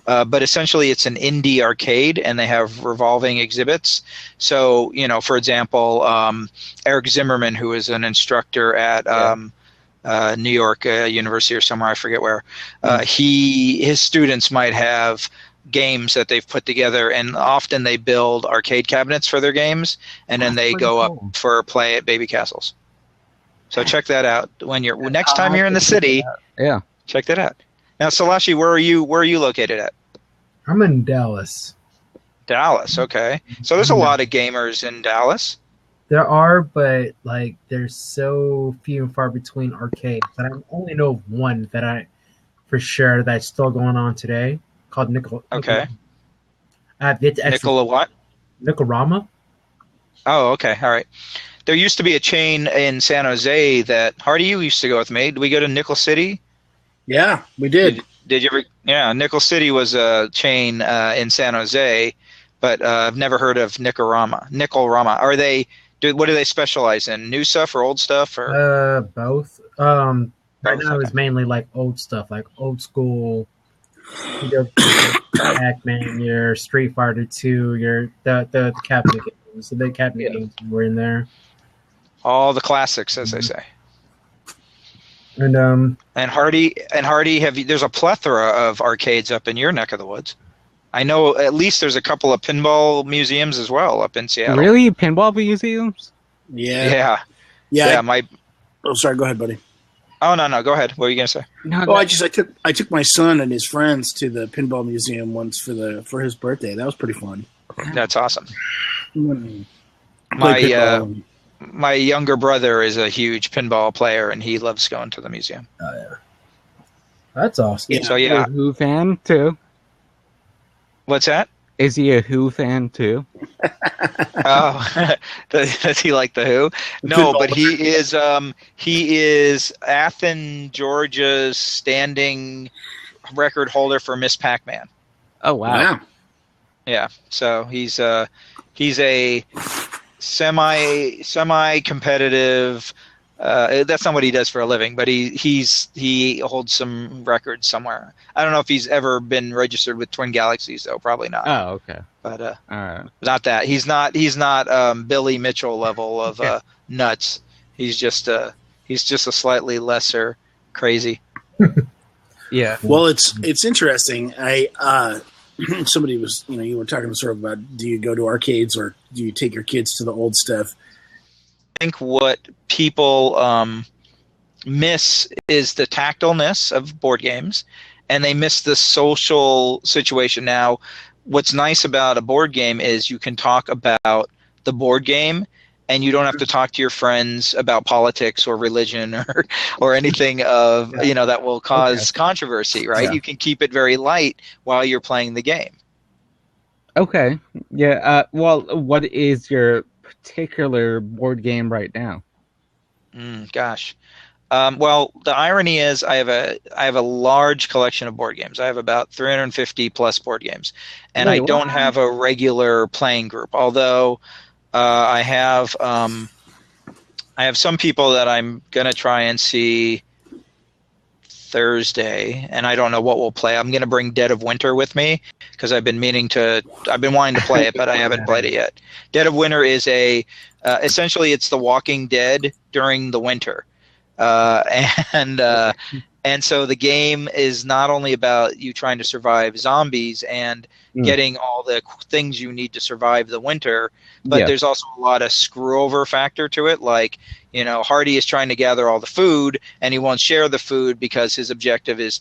Speaker 1: but essentially it's an indie arcade, and they have revolving exhibits. So, for example, Eric Zimmerman, who is an instructor at New York University or somewhere, I forget where, his students might have games that they've put together, and often they build arcade cabinets for their games, and then they go up for play at Baby Castles. So check that out when next time you're in the city.
Speaker 2: Yeah,
Speaker 1: check that out. Now, Salashi, where are you located at?
Speaker 4: I'm in Dallas.
Speaker 1: Dallas, okay. So there's a lot of gamers in Dallas.
Speaker 4: There are, but like there's so few and far between arcades that I only know of one that I for sure that's still going on today called Nickel.
Speaker 1: Okay.
Speaker 4: Nickel
Speaker 1: what?
Speaker 4: Nickel-Rama.
Speaker 1: Oh, okay. All right. There used to be a chain in San Jose that Hardy, you used to go with me. Did we go to Nickel City?
Speaker 3: Yeah, we did.
Speaker 1: Did you ever? Yeah, Nickel City was a chain in San Jose, but I've never heard of Nickel-Rama. Nickel-Rama. What do they specialize in? New stuff or old stuff? Or
Speaker 4: both. Right now it's mainly like old stuff, like old school. Your Pac-Man, your Street Fighter 2, your the cabinet games. The cabinet games were in there.
Speaker 1: All the classics, as they say.
Speaker 4: And
Speaker 1: Hardy, there's a plethora of arcades up in your neck of the woods. I know at least there's a couple of pinball museums as well up in Seattle.
Speaker 2: Really? Pinball museums?
Speaker 3: Yeah. Oh, sorry. Go ahead, buddy.
Speaker 1: Oh, no. Go ahead. What were you gonna say?
Speaker 3: No, I took my son and his friends to the pinball museum once for his birthday. That was pretty fun.
Speaker 1: That's awesome. My younger brother is a huge pinball player, and he loves going to the museum.
Speaker 4: Oh yeah, that's awesome.
Speaker 1: Yeah. So yeah,
Speaker 2: a Who fan too.
Speaker 1: What's that?
Speaker 2: Is he a Who fan too?
Speaker 1: Oh, does he like the Who? No, but he is Athens, Georgia's standing record holder for Miss Pac-Man.
Speaker 2: Oh wow!
Speaker 1: Yeah, so he's a semi competitive. That's not what he does for a living, but he holds some records somewhere. I don't know if he's ever been registered with Twin Galaxies though. Probably not.
Speaker 2: Oh, okay.
Speaker 1: But
Speaker 2: all right.
Speaker 1: Not that he's not Billy Mitchell level of nuts. He's just a slightly lesser crazy.
Speaker 2: Yeah.
Speaker 3: Well, it's interesting. Somebody was, you were talking sort of about, do you go to arcades or do you take your kids to the old stuff?
Speaker 1: I think what people miss is the tactileness of board games, and they miss the social situation. Now, what's nice about a board game is you can talk about the board game, and you don't have to talk to your friends about politics or religion or anything that will cause controversy, right? Yeah. You can keep it very light while you're playing the game.
Speaker 2: Okay. Yeah. Well, what is your particular board game right now?
Speaker 1: Gosh. Well, the irony is I have a large collection of board games. I have about 350 plus board games, and I don't have a regular playing group. Although I have some people that I'm gonna try and see Thursday, and I don't know what we'll play. I'm gonna bring Dead of Winter with me because I've been wanting to play it, but I haven't played it yet. Dead of Winter is essentially it's The Walking Dead during the winter, and so the game is not only about you trying to survive zombies and getting all the things you need to survive the winter, but there's also a lot of screw over factor to it. Like, Hardy is trying to gather all the food, and he won't share the food because his objective is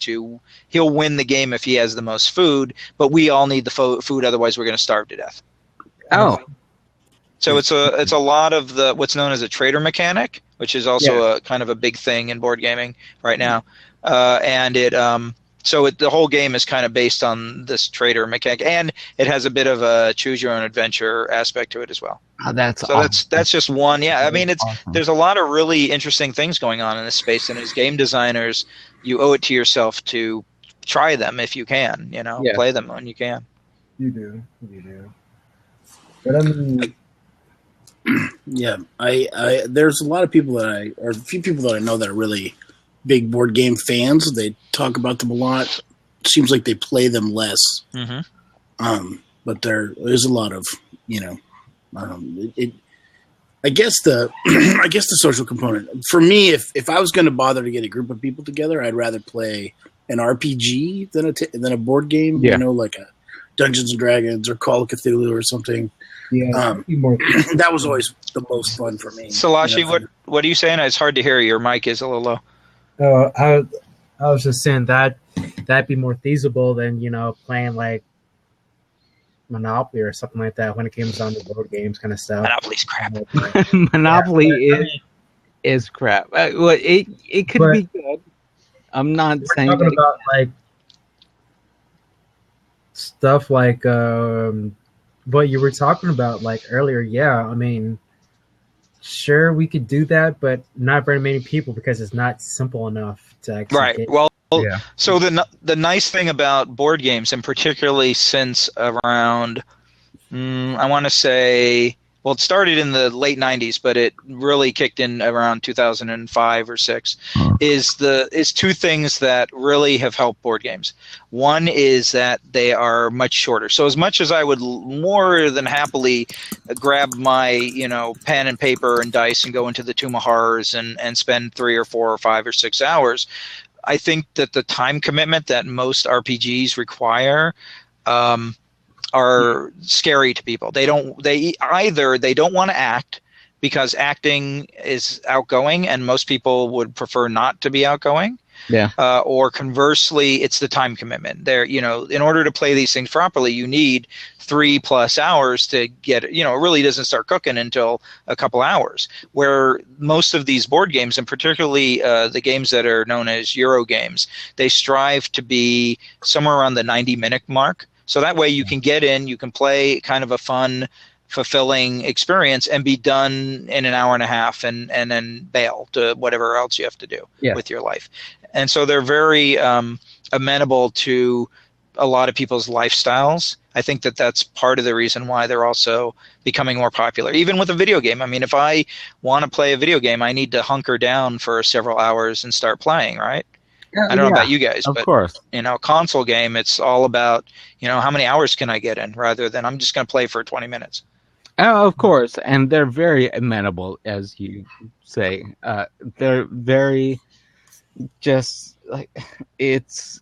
Speaker 1: he'll win the game if he has the most food, but we all need the food, otherwise we're going to starve to death.
Speaker 2: Oh.
Speaker 1: So it's a lot of the what's known as a trader mechanic, which is also a kind of a big thing in board gaming right now. And the whole game is kind of based on this trader mechanic, and it has a bit of a choose your own adventure aspect to it as well.
Speaker 2: Oh, that's
Speaker 1: just one. Yeah, I mean, there's a lot of really interesting things going on in this space, and as game designers, you owe it to yourself to try them if you can. Play them when you can.
Speaker 4: You do. But I mean.
Speaker 3: Yeah, I there's a lot of people a few people that I know that are really big board game fans. They talk about them a lot. Seems like they play them less. But there is a lot of, I guess the I guess the social component. For me, if I was going to bother to get a group of people together, I'd rather play an RPG than a board game.
Speaker 2: Yeah.
Speaker 3: Like a Dungeons and Dragons or Call of Cthulhu or something.
Speaker 4: Yeah,
Speaker 3: that was always the most fun for me.
Speaker 1: Salashi, what are you saying? It's hard to hear. Your mic is a little low.
Speaker 4: I was just saying that'd be more feasible than playing like Monopoly or something like that when it comes down to board games kind of stuff.
Speaker 1: Monopoly's crap.
Speaker 2: Monopoly is crap. Well, it could be good. I'm not saying
Speaker 4: talking about like stuff like what you were talking about like earlier. Yeah, I mean, sure we could do that, but not very many people because it's not simple enough to actually
Speaker 1: Right. Well, so the nice thing about board games, and particularly since around, I want to say, well, it started in the late 90s, but it really kicked in around 2005 or 6, is two things that really have helped board games. One is that they are much shorter. So as much as I would more than happily grab my, pen and paper and dice and go into the Tomb of Horrors and spend 3 or 4 or 5 or 6 hours, I think that the time commitment that most RPGs require are scary to people. They don't want to act because acting is outgoing, and most people would prefer not to be outgoing.
Speaker 2: Yeah.
Speaker 1: Or conversely, it's the time commitment. In order to play these things properly, you need 3+ hours to get it. It really doesn't start cooking until a couple hours. Where most of these board games, and particularly the games that are known as Euro games, they strive to be somewhere around the 90-minute mark. So that way you can get in, you can play kind of a fun, fulfilling experience and be done in an hour and a half and then bail to whatever else you have to do with your life. And so they're very amenable to a lot of people's lifestyles. I think that that's part of the reason why they're also becoming more popular. Even with a video game. I mean, if I want to play a video game, I need to hunker down for several hours and start playing, right? I don't know about you guys, but
Speaker 2: of course.
Speaker 1: Console game, it's all about, how many hours can I get in rather than I'm just going to play for 20 minutes.
Speaker 2: Oh, of course. And they're very amenable, as you say. They're very just like it's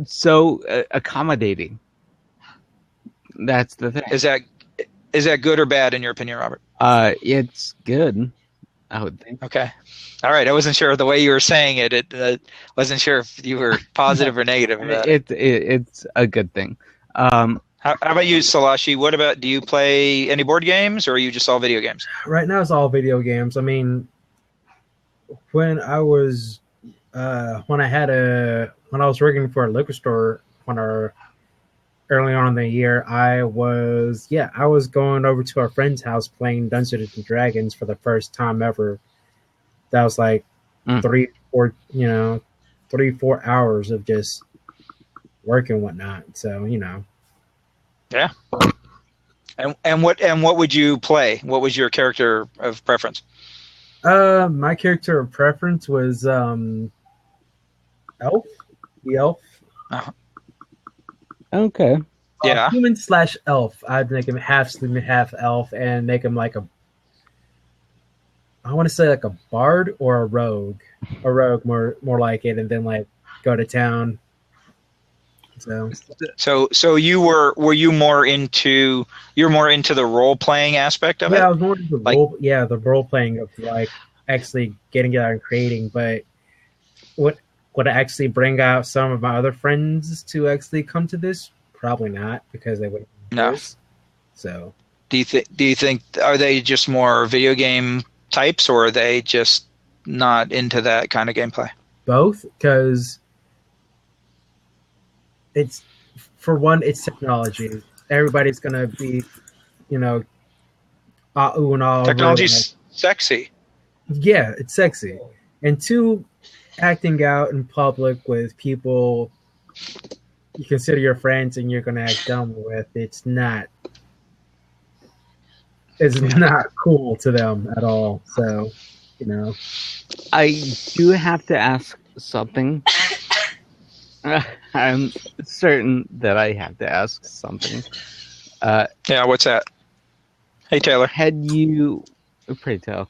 Speaker 2: so accommodating. That's the thing.
Speaker 1: Is that good or bad in your opinion, Robert?
Speaker 2: It's good, I would think.
Speaker 1: Okay. All right. I wasn't sure the way you were saying it. It wasn't sure if you were positive or negative about it.
Speaker 2: It's a good thing.
Speaker 1: How about you, Salashi? Do you play any board games, or are you just all video games?
Speaker 4: Right now, it's all video games. I mean, when I was when I was working for a liquor store early on in the year, I was going over to our friend's house playing Dungeons and Dragons for the first time ever. That was like 3-4 hours of just work and whatnot. So,
Speaker 1: Yeah. And what would you play? What was your character of preference?
Speaker 4: My character of preference was Elf. The Elf.
Speaker 1: Uh-huh.
Speaker 2: Okay.
Speaker 1: Yeah.
Speaker 4: Human/elf. I'd make him half human, half elf, and make him like I want to say like a bard or a rogue. A rogue, more like it, and then like go to town.
Speaker 1: So you were you more into the role playing aspect of it?
Speaker 4: Yeah, I was more into the role playing of like actually getting out and creating. But would I actually bring out some of my other friends to actually come to this? Probably not, because they wouldn't.
Speaker 1: No.
Speaker 4: So
Speaker 1: do you think are they just more video game types, or are they just not into that kind of gameplay?
Speaker 4: Both, because it's, for one, it's technology. Everybody's gonna be, ooh and all.
Speaker 1: Technology's sexy.
Speaker 4: Yeah, it's sexy. And two, acting out in public with people you consider your friends and you're gonna act dumb with, it's not cool to them at all. So You know,
Speaker 2: I do have to ask something. I'm certain that I have to ask something.
Speaker 1: Yeah, what's that? Hey, Taylor.
Speaker 2: Had you, pray tell,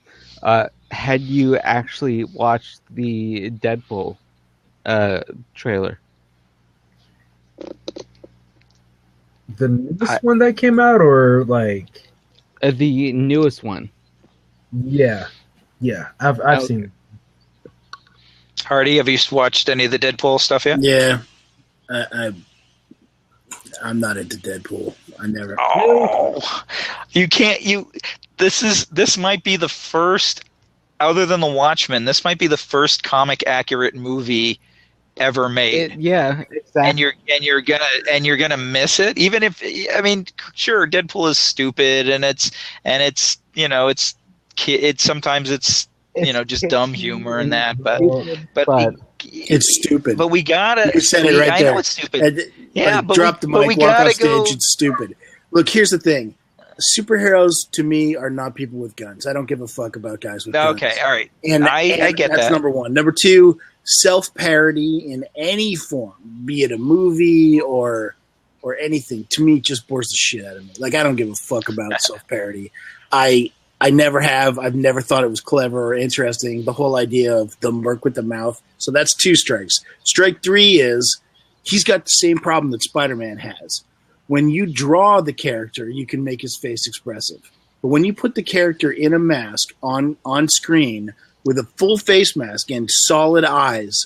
Speaker 2: had you actually watched the Deadpool trailer?
Speaker 4: the newest one that came out, or like,
Speaker 2: The newest one.
Speaker 4: yeah, I've
Speaker 2: Okay.
Speaker 4: seen it.
Speaker 1: Hardy, have you watched any of the Deadpool stuff yet?
Speaker 3: Yeah, I'm not into Deadpool. I never.
Speaker 1: Oh, you can't. This might be the first, other than the Watchmen. This might be the first comic accurate movie ever made.
Speaker 2: Yeah, exactly.
Speaker 1: And you're gonna miss it, even if, I mean, sure, Deadpool is stupid, and it's sometimes it's just dumb humor and that, but
Speaker 3: It's stupid.
Speaker 1: but we gotta.
Speaker 3: You said it right
Speaker 1: I
Speaker 3: there.
Speaker 1: know it's stupid. Yeah,
Speaker 3: Like,
Speaker 1: but
Speaker 3: drop the
Speaker 1: but
Speaker 3: mic,
Speaker 1: we
Speaker 3: walk
Speaker 1: gotta
Speaker 3: off stage.
Speaker 1: go.
Speaker 3: It's stupid. Look, here's the thing: superheroes to me are not people with guns. I don't give a fuck about guys with guns.
Speaker 1: Okay, all right.
Speaker 3: And
Speaker 1: I get
Speaker 3: that's
Speaker 1: that.
Speaker 3: number one. Number two, self-parody in any form, be it a movie or anything, to me just bores the shit out of me. Like, I don't give a fuck about self-parody. I never have. I've never thought it was clever or interesting. The whole idea of the merc with the mouth. So that's 2 strikes. Strike 3 is he's got the same problem that Spider-Man has. When you draw the character, you can make his face expressive. But when you put the character in a mask on screen with a full face mask and solid eyes,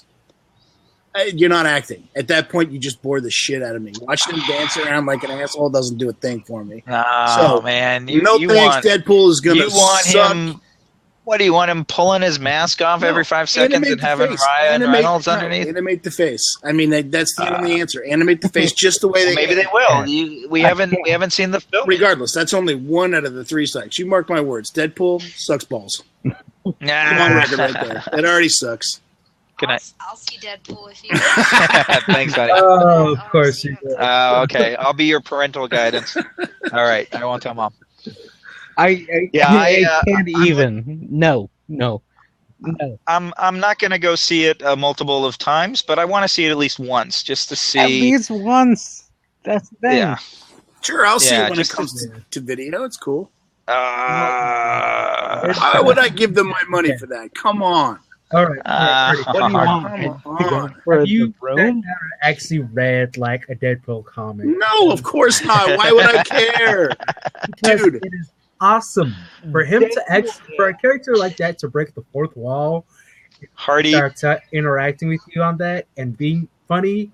Speaker 3: you're not acting. At that point, you just bore the shit out of me. Watching him dance around like an asshole doesn't do a thing for me.
Speaker 1: Oh,
Speaker 3: So,
Speaker 1: man.
Speaker 3: No thanks, Deadpool is going to suck.
Speaker 1: Him. What do you want him pulling his mask off every 5 seconds
Speaker 3: Animate
Speaker 1: and
Speaker 3: the
Speaker 1: having
Speaker 3: face.
Speaker 1: Ryan Reynolds
Speaker 3: No,
Speaker 1: underneath?
Speaker 3: Animate the face. I mean, that's the only answer. Animate the face just the way they.
Speaker 1: Maybe they will. We haven't seen the film.
Speaker 3: Regardless, that's only 1 out of the 3 strikes. You mark my words. Deadpool sucks balls. I'm on
Speaker 1: Nah.
Speaker 3: record right there. It already sucks.
Speaker 1: Good night.
Speaker 5: I'll see Deadpool if you.
Speaker 1: Thanks, buddy.
Speaker 4: Oh, of course you do.
Speaker 1: Okay. I'll be your parental guidance. All right. I won't tell Mom.
Speaker 2: I can't even. No.
Speaker 1: I'm not going to go see it a multiple of times, but I want to see it at least once just to
Speaker 2: At
Speaker 1: see.
Speaker 2: least once. That's the thing.
Speaker 1: Yeah.
Speaker 3: Sure, I'll see
Speaker 1: Yeah,
Speaker 3: it when it
Speaker 1: just-
Speaker 3: comes to video. It's cool.
Speaker 1: Uh,
Speaker 3: Why would I give them my money for that? Come on.
Speaker 4: All right.
Speaker 1: Uh,
Speaker 3: What do you
Speaker 1: Uh,
Speaker 3: want? Come on.
Speaker 2: For
Speaker 4: Have you
Speaker 2: the room?
Speaker 4: actually read like a Deadpool comic?
Speaker 3: No, of course not. Why would I care?
Speaker 4: Because
Speaker 3: Dude.
Speaker 4: it is awesome for him to for a character like that to break the fourth wall,
Speaker 1: Hardy.
Speaker 4: start interacting with you on that and being funny.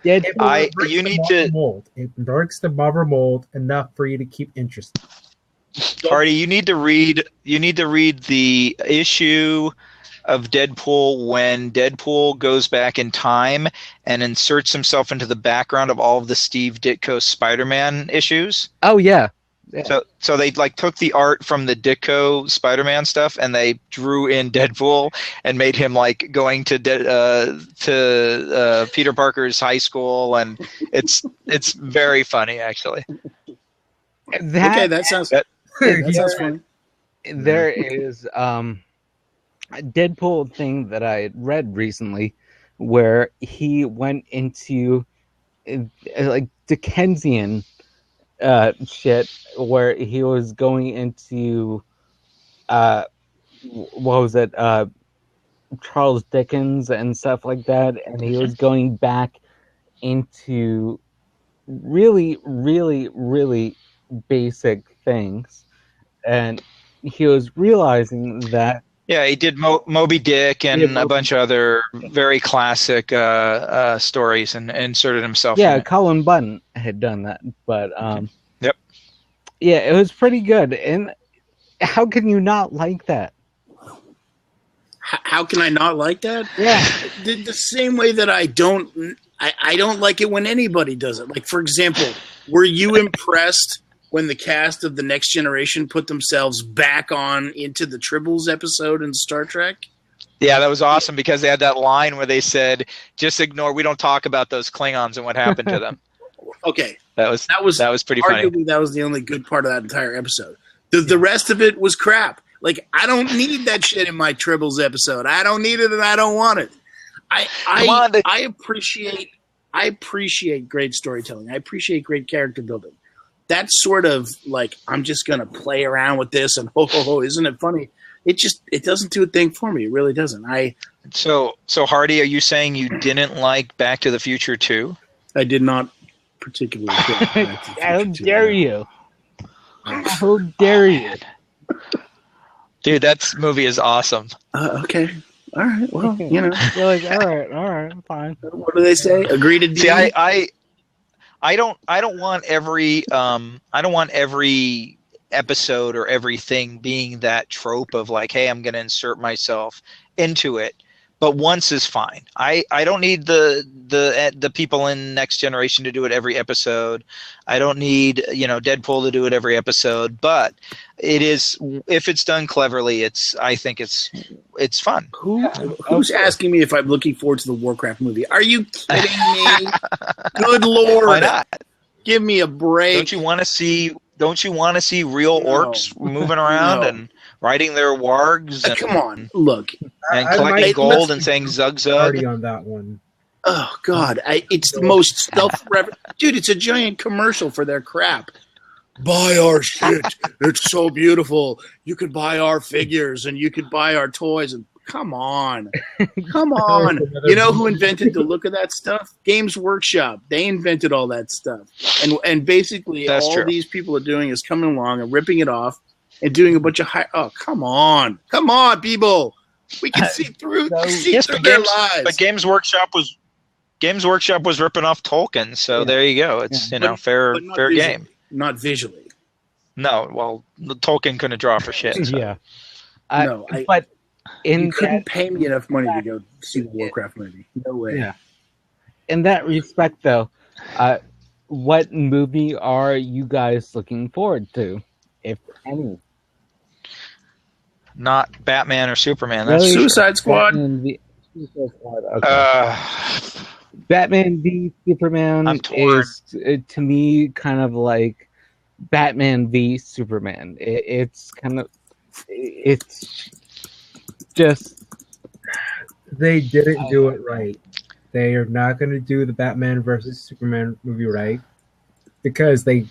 Speaker 2: Deadpool.
Speaker 1: You need to-
Speaker 4: mold. It breaks the Marvel mold enough for you to keep interested.
Speaker 1: Hardy, you need to read the issue of Deadpool when Deadpool goes back in time and inserts himself into the background of all of the Steve Ditko Spider-Man issues.
Speaker 2: Oh yeah.
Speaker 1: So they like took the art from the Ditko Spider-Man stuff and they drew in Deadpool and made him like going to Peter Parker's high school, and it's very funny actually.
Speaker 3: Okay, that sounds funny.
Speaker 2: There is a Deadpool thing that I had read recently where he went into like Dickensian shit where he was going into what was it, Charles Dickens and stuff like that, and he was going back into really basic things, and he was realizing that
Speaker 1: Yeah, he did Moby Dick and a bunch of other very classic stories and inserted himself.
Speaker 2: yeah,
Speaker 1: in it.
Speaker 2: Colin Bunn had done that, but
Speaker 1: Yep.
Speaker 2: yeah, it was pretty good. And how can you not like that?
Speaker 3: How can I not like that?
Speaker 2: Yeah,
Speaker 3: The same way that I don't like it when anybody does it. Like, for example, were you impressed when the cast of The Next Generation put themselves back on into the Tribbles episode in Star Trek?
Speaker 1: Yeah, that was awesome because they had that line where they said, "Just ignore. We don't talk about those Klingons and what happened to them."
Speaker 3: Okay,
Speaker 1: That was
Speaker 3: that was
Speaker 1: pretty funny.
Speaker 3: arguably that was the only good part of that entire episode. The rest of it was crap. Like, I don't need that shit in my Tribbles episode. I don't need it, and I don't want it. I appreciate great storytelling. I appreciate great character building. That sort of like, I'm just gonna play around with this and isn't it funny? It doesn't do a thing for me. It really doesn't.
Speaker 1: So Hardy, are you saying you didn't like Back to the Future 2?
Speaker 3: I did not particularly.
Speaker 2: How dare you? How dare you?
Speaker 1: Dude, that movie is awesome.
Speaker 3: Okay. All right. Well, You're
Speaker 2: like, all right, I'm fine.
Speaker 3: What do they say? Agree to
Speaker 1: see. I don't want every episode or everything being that trope of like, hey, I'm going to insert myself into it. But once is fine. I don't need the people in Next Generation to do it every episode. I don't need Deadpool to do it every episode. But it is, if it's done cleverly, I think it's fun.
Speaker 3: Who's asking me if I'm looking forward to the Warcraft movie? Are you kidding me? Good Lord!
Speaker 1: Why not?
Speaker 3: Give me a break.
Speaker 1: Don't you want to see real orcs moving around and riding their wargs? And,
Speaker 3: come on, look,
Speaker 1: and collecting gold and saying zug zug.
Speaker 4: Party on that one.
Speaker 3: Oh God, it's the most stealth forever, dude. It's a giant commercial for their crap. Buy our shit. It's so beautiful. You could buy our figures and you could buy our toys. And come on. You know who invented the look of that stuff? Games Workshop. They invented all that stuff. And basically
Speaker 1: That's
Speaker 3: all
Speaker 1: true.
Speaker 3: these people are doing is coming along and ripping it off and doing a bunch of oh, come on, people. We can see through, their lives.
Speaker 1: But Games Workshop was ripping off Tolkien, so there you go. It's fair game.
Speaker 3: Not visually.
Speaker 1: No, well, Tolkien couldn't draw for shit. So.
Speaker 2: Yeah.
Speaker 3: But you couldn't pay me enough money to go see the Warcraft movie. No way.
Speaker 2: Yeah. In that respect, though, what movie are you guys looking forward to, if any?
Speaker 1: Not Batman or Superman.
Speaker 3: That's Suicide Squad.
Speaker 2: Suicide Squad. Okay. Batman v Superman is, to me, kind of like Batman v Superman. It's just...
Speaker 4: They didn't do it right. They are not going to do the Batman versus Superman movie right because they're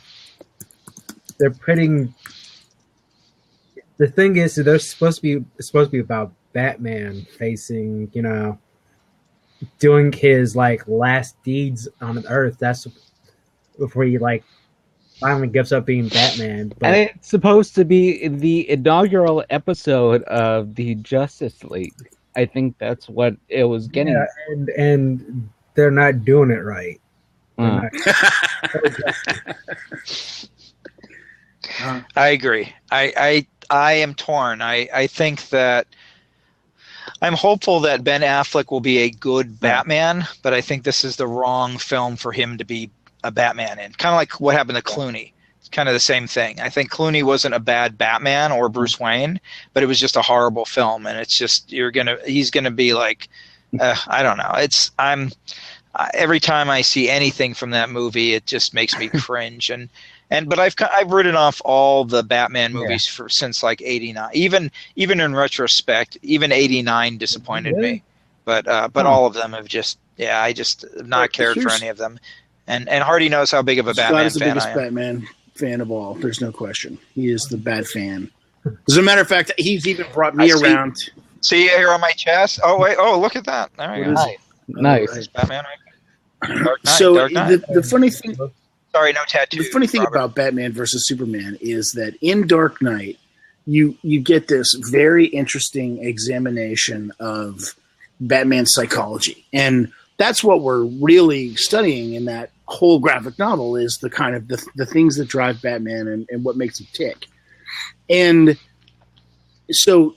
Speaker 4: putting... The thing is, it's supposed to be about Batman facing, doing his last deeds on Earth. That's before he finally gives up being Batman. But
Speaker 2: and it's supposed to be the inaugural episode of the Justice League. I think that's what it was getting.
Speaker 4: Yeah, and they're not doing it right.
Speaker 1: I agree. I am torn. I think that I'm hopeful that Ben Affleck will be a good Batman, but I think this is the wrong film for him to be a Batman in. Kind of like what happened to Clooney. It's kind of the same thing. I think Clooney wasn't a bad Batman or Bruce Wayne, but it was just a horrible film, and it's just he's gonna be like, I don't know. Every time I see anything from that movie, it just makes me cringe. But I've written off all the Batman movies since '89. Even in retrospect, even '89 disappointed me. But all of them have I just have not cared for any of them. And Hardy knows how big of a Batman
Speaker 3: Scott is the
Speaker 1: fan
Speaker 3: biggest
Speaker 1: I am.
Speaker 3: Batman fan of all. There's no question. He is the bad fan. As a matter of fact, he's even brought me around.
Speaker 1: See here on my chest? Oh, wait. Oh, look at that. There you go.
Speaker 2: Nice.
Speaker 1: It's Batman right there. Dark Knight,
Speaker 3: So
Speaker 1: Dark Knight.
Speaker 3: the funny thing...
Speaker 1: Sorry, no tattoo.
Speaker 3: The funny thing about Batman versus Superman is that in Dark Knight, you get this very interesting examination of Batman's psychology. And that's what we're really studying in that whole graphic novel is the kind of the things that drive Batman and what makes him tick. And so,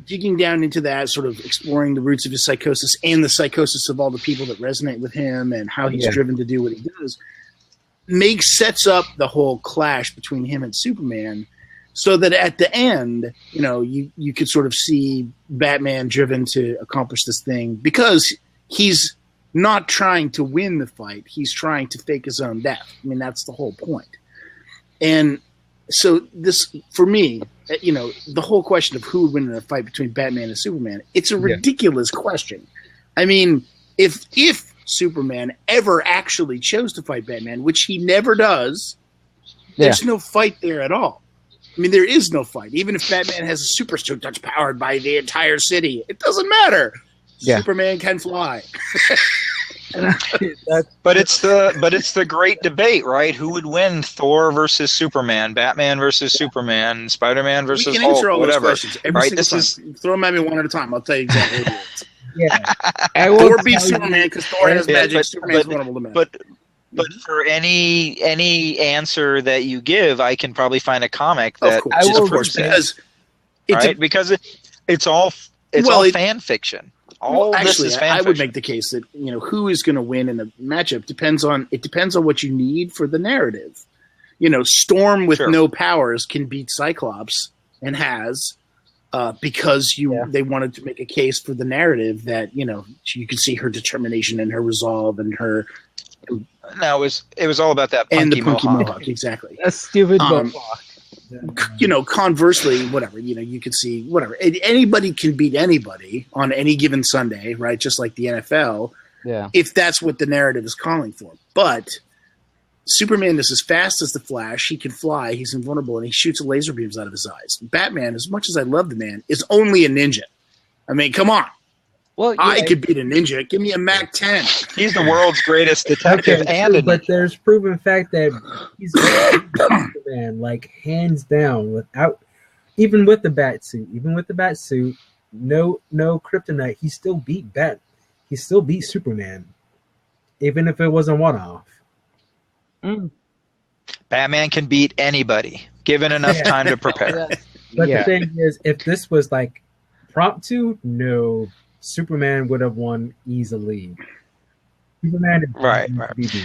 Speaker 3: digging down into that, sort of exploring the roots of his psychosis and the psychosis of all the people that resonate with him and how he's driven to do what he does, sets up the whole clash between him and Superman, so that at the end, you could sort of see Batman driven to accomplish this thing because he's not trying to win the fight; he's trying to fake his own death. I mean, that's the whole point. And So this, for me, the whole question of who would win in a fight between Batman and Superman, it's a ridiculous question. I mean, if Superman ever actually chose to fight Batman, which he never does, there's no fight there at all. I mean, there is no fight. Even if Batman has a super suit that's powered by the entire city, it doesn't matter. Yeah. Superman can fly.
Speaker 1: But it's the great debate, right? Who would win? Thor versus Superman, Batman versus Superman, Spider-Man versus
Speaker 3: we can
Speaker 1: Hulk,
Speaker 3: answer all
Speaker 1: whatever.
Speaker 3: Those questions every
Speaker 1: right?
Speaker 3: This time. Is throw them at me one at a time. I'll tell you exactly what it is.
Speaker 4: Yeah,
Speaker 3: Thor beats Superman because Thor has magic. Superman's vulnerable to magic.
Speaker 1: But for any answer that you give, I can probably find a comic that
Speaker 3: proves that.
Speaker 1: Because it's all fan fiction.
Speaker 3: Actually, I would make the case that who is going to win in a matchup depends on what you need for the narrative. Storm with no powers can beat Cyclops and has because they wanted to make a case for the narrative that you could see her determination and her resolve and her.
Speaker 1: No, it was all about that punky mohawk.
Speaker 3: Exactly.
Speaker 2: A stupid mohawk.
Speaker 3: Conversely, whatever, you can see whatever. Anybody can beat anybody on any given Sunday, right? Just like the NFL.
Speaker 2: Yeah.
Speaker 3: If that's what the narrative is calling for. But Superman is as fast as the Flash. He can fly. He's invulnerable, and he shoots laser beams out of his eyes. Batman, as much as I love the man, is only a ninja. I mean, come on.
Speaker 2: Well,
Speaker 3: I could beat a ninja. Give me a Mac 10.
Speaker 1: He's the world's greatest detective,
Speaker 4: but there's proven fact that he's Superman, like hands down, even with the bat suit, no kryptonite. He still beat Superman, even if it wasn't one-off.
Speaker 1: Batman can beat anybody given enough time to prepare.
Speaker 4: But the thing is, if this was like impromptu, no. Superman would have won easily. Superman,
Speaker 1: right.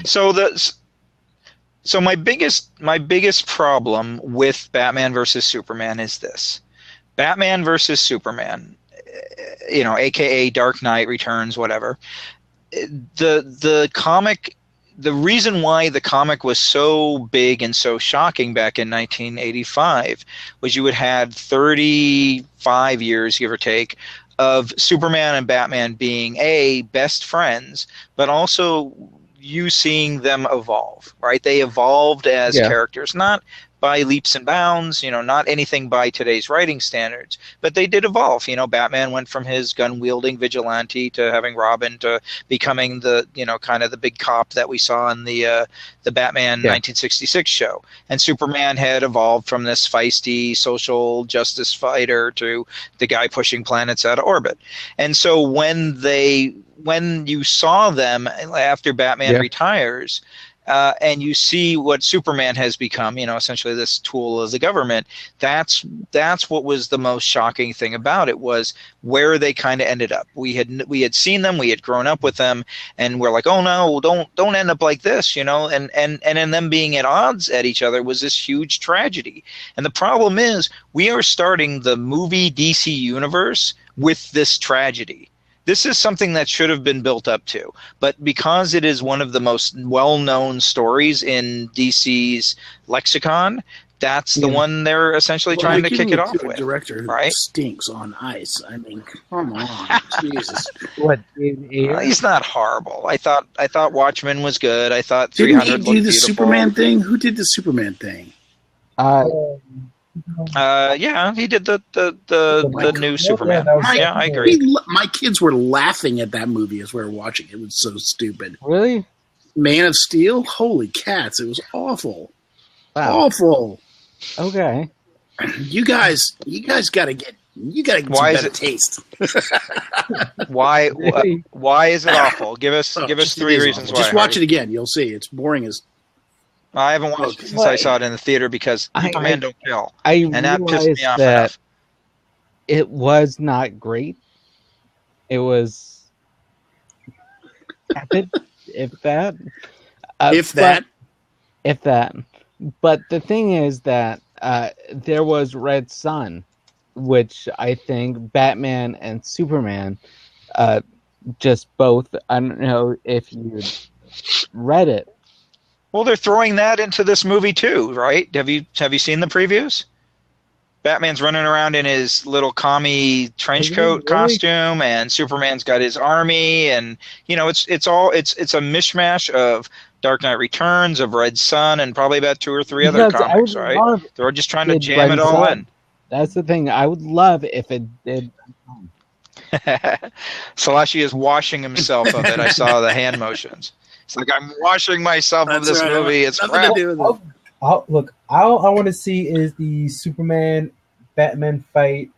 Speaker 1: So my biggest problem with Batman versus Superman is this: Batman versus Superman, aka Dark Knight Returns, whatever. The comic. The reason why the comic was so big and so shocking back in 1985 was you had 35 years, give or take, of Superman and Batman being best friends, but also you seeing them evolve, right? They evolved as characters, not by leaps and bounds, not anything by today's writing standards, but they did evolve. Batman went from his gun-wielding vigilante to having Robin to becoming the, kind of the big cop that we saw in the Batman 1966 show. And Superman had evolved from this feisty social justice fighter to the guy pushing planets out of orbit. And so when you saw them after Batman retires, and you see what Superman has become, essentially this tool of the government. That's what was the most shocking thing about it, was where they kind of ended up. We had seen them, we had grown up with them, and we're like, oh no, don't end up like this, and in them being at odds at each other was this huge tragedy. And the problem is, we are starting the movie DC universe with this tragedy. This is something that should have been built up to, but because it is one of the most well-known stories in DC's lexicon, that's the one they're essentially trying to kick it off with.
Speaker 3: Director who stinks on ice. I mean, come on, Jesus.
Speaker 2: What?
Speaker 1: He's not horrible. I thought Watchmen was good. I thought
Speaker 3: Didn't
Speaker 1: 300
Speaker 3: he
Speaker 1: looked
Speaker 3: do the
Speaker 1: beautiful.
Speaker 3: Superman thing? Who did the Superman thing?
Speaker 1: He did the new Superman. I agree.
Speaker 3: My kids were laughing at that movie as we were watching it. It was so stupid.
Speaker 2: Really?
Speaker 3: Man of Steel? Holy cats! It was awful.
Speaker 2: Wow.
Speaker 3: Awful.
Speaker 2: Okay.
Speaker 3: You guys got to get some better taste.
Speaker 1: Why is it awful? Give us 3 reasons why.
Speaker 3: Just watch it again. You'll see. It's boring as.
Speaker 1: I haven't watched it since I saw it in the theater because Superman don't kill.
Speaker 2: And
Speaker 1: that pissed me off enough.
Speaker 2: It was not great. It was if that. But the thing is that there was Red Sun, which I think Batman and Superman just both. I don't know if you read it.
Speaker 1: Well, they're throwing that into this movie too, right? Have you seen the previews? Batman's running around in his little commie trench coat costume, and Superman's got his army, and it's a mishmash of Dark Knight Returns, of Red Sun, and probably about 2 or 3 other comics, right? They're just trying to jam it all in.
Speaker 2: That's the thing. I would love if it did.
Speaker 1: Salashi is washing himself of it. I saw the hand motions. It's like, I'm washing myself of this movie. It's
Speaker 3: nothing to do with it.
Speaker 4: Look, all I want to see is the Superman Batman fight.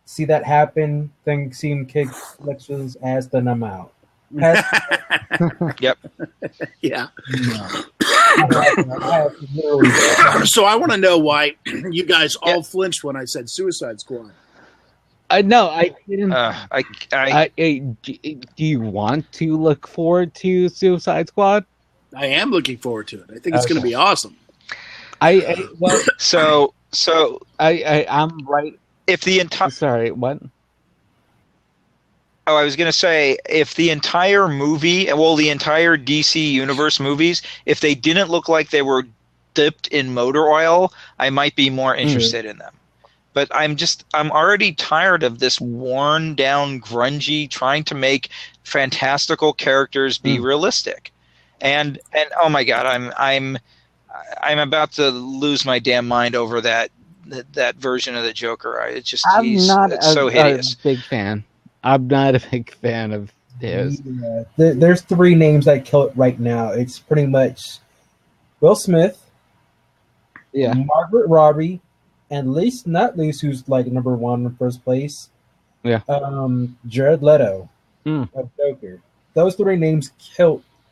Speaker 4: See that happen, then see him kick Lex's ass, then I'm out.
Speaker 1: Yep.
Speaker 3: Yeah.
Speaker 4: No.
Speaker 3: So I want to know why you guys all flinched when I said Suicide Squad.
Speaker 2: No, I didn't. Do you want to look forward to Suicide Squad?
Speaker 3: I am looking forward to it. I think it's going to be awesome.
Speaker 1: So
Speaker 2: I'm right.
Speaker 1: If the entire
Speaker 2: Sorry, what?
Speaker 1: Oh, I was going to say, if the entire movie, the entire DC Universe movies, if they didn't look like they were dipped in motor oil, I might be more interested in them. But I'm already tired of this worn down, grungy, trying to make fantastical characters be realistic. And oh my God, I'm about to lose my damn mind over that version of the Joker. It's so hideous.
Speaker 2: Big fan. I'm not a big fan of his.
Speaker 4: Yeah. There's 3 names that kill it right now. It's pretty much Will Smith, Margaret Robbie, and not least, who's like number 1 in first place.
Speaker 2: Yeah.
Speaker 4: Jared Leto of Joker. Those 3 names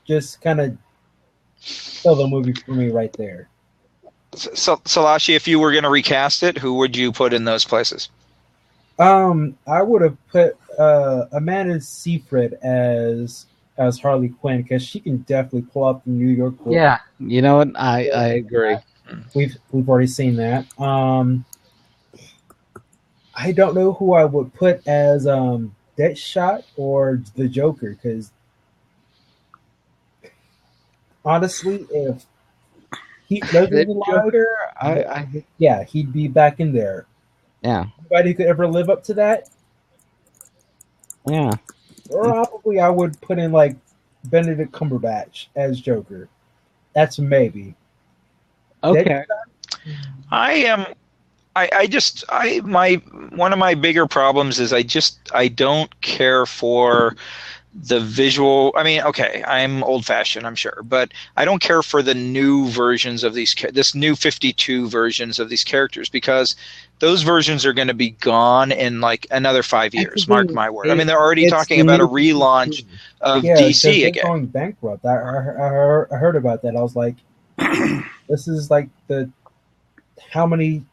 Speaker 4: just kind of kill the movie for me right there.
Speaker 1: So, Salashi, if you were going to recast it, who would you put in those places?
Speaker 4: I would have put Amanda Seyfried as Harley Quinn, because she can definitely pull up the New York court.
Speaker 2: Yeah, you know what? I agree.
Speaker 4: We've already seen that. I don't know who I would put as Deadshot or the Joker, because honestly, if Heath Ledger was alive, he'd be back in there.
Speaker 2: Yeah.
Speaker 4: Anybody could ever live up to that?
Speaker 2: Yeah.
Speaker 4: Probably I would put in like Benedict Cumberbatch as Joker. That's maybe.
Speaker 2: Okay.
Speaker 1: One of my bigger problems is I don't care for the visual. I mean, okay, I'm old fashioned, I'm sure, but I don't care for the new versions of this new 52 versions of these characters, because those versions are going to be gone in like another 5 years. Mark my word. I mean, they're already talking about a relaunch of DC again.
Speaker 4: Going bankrupt. I heard about that. I was like, this is like how many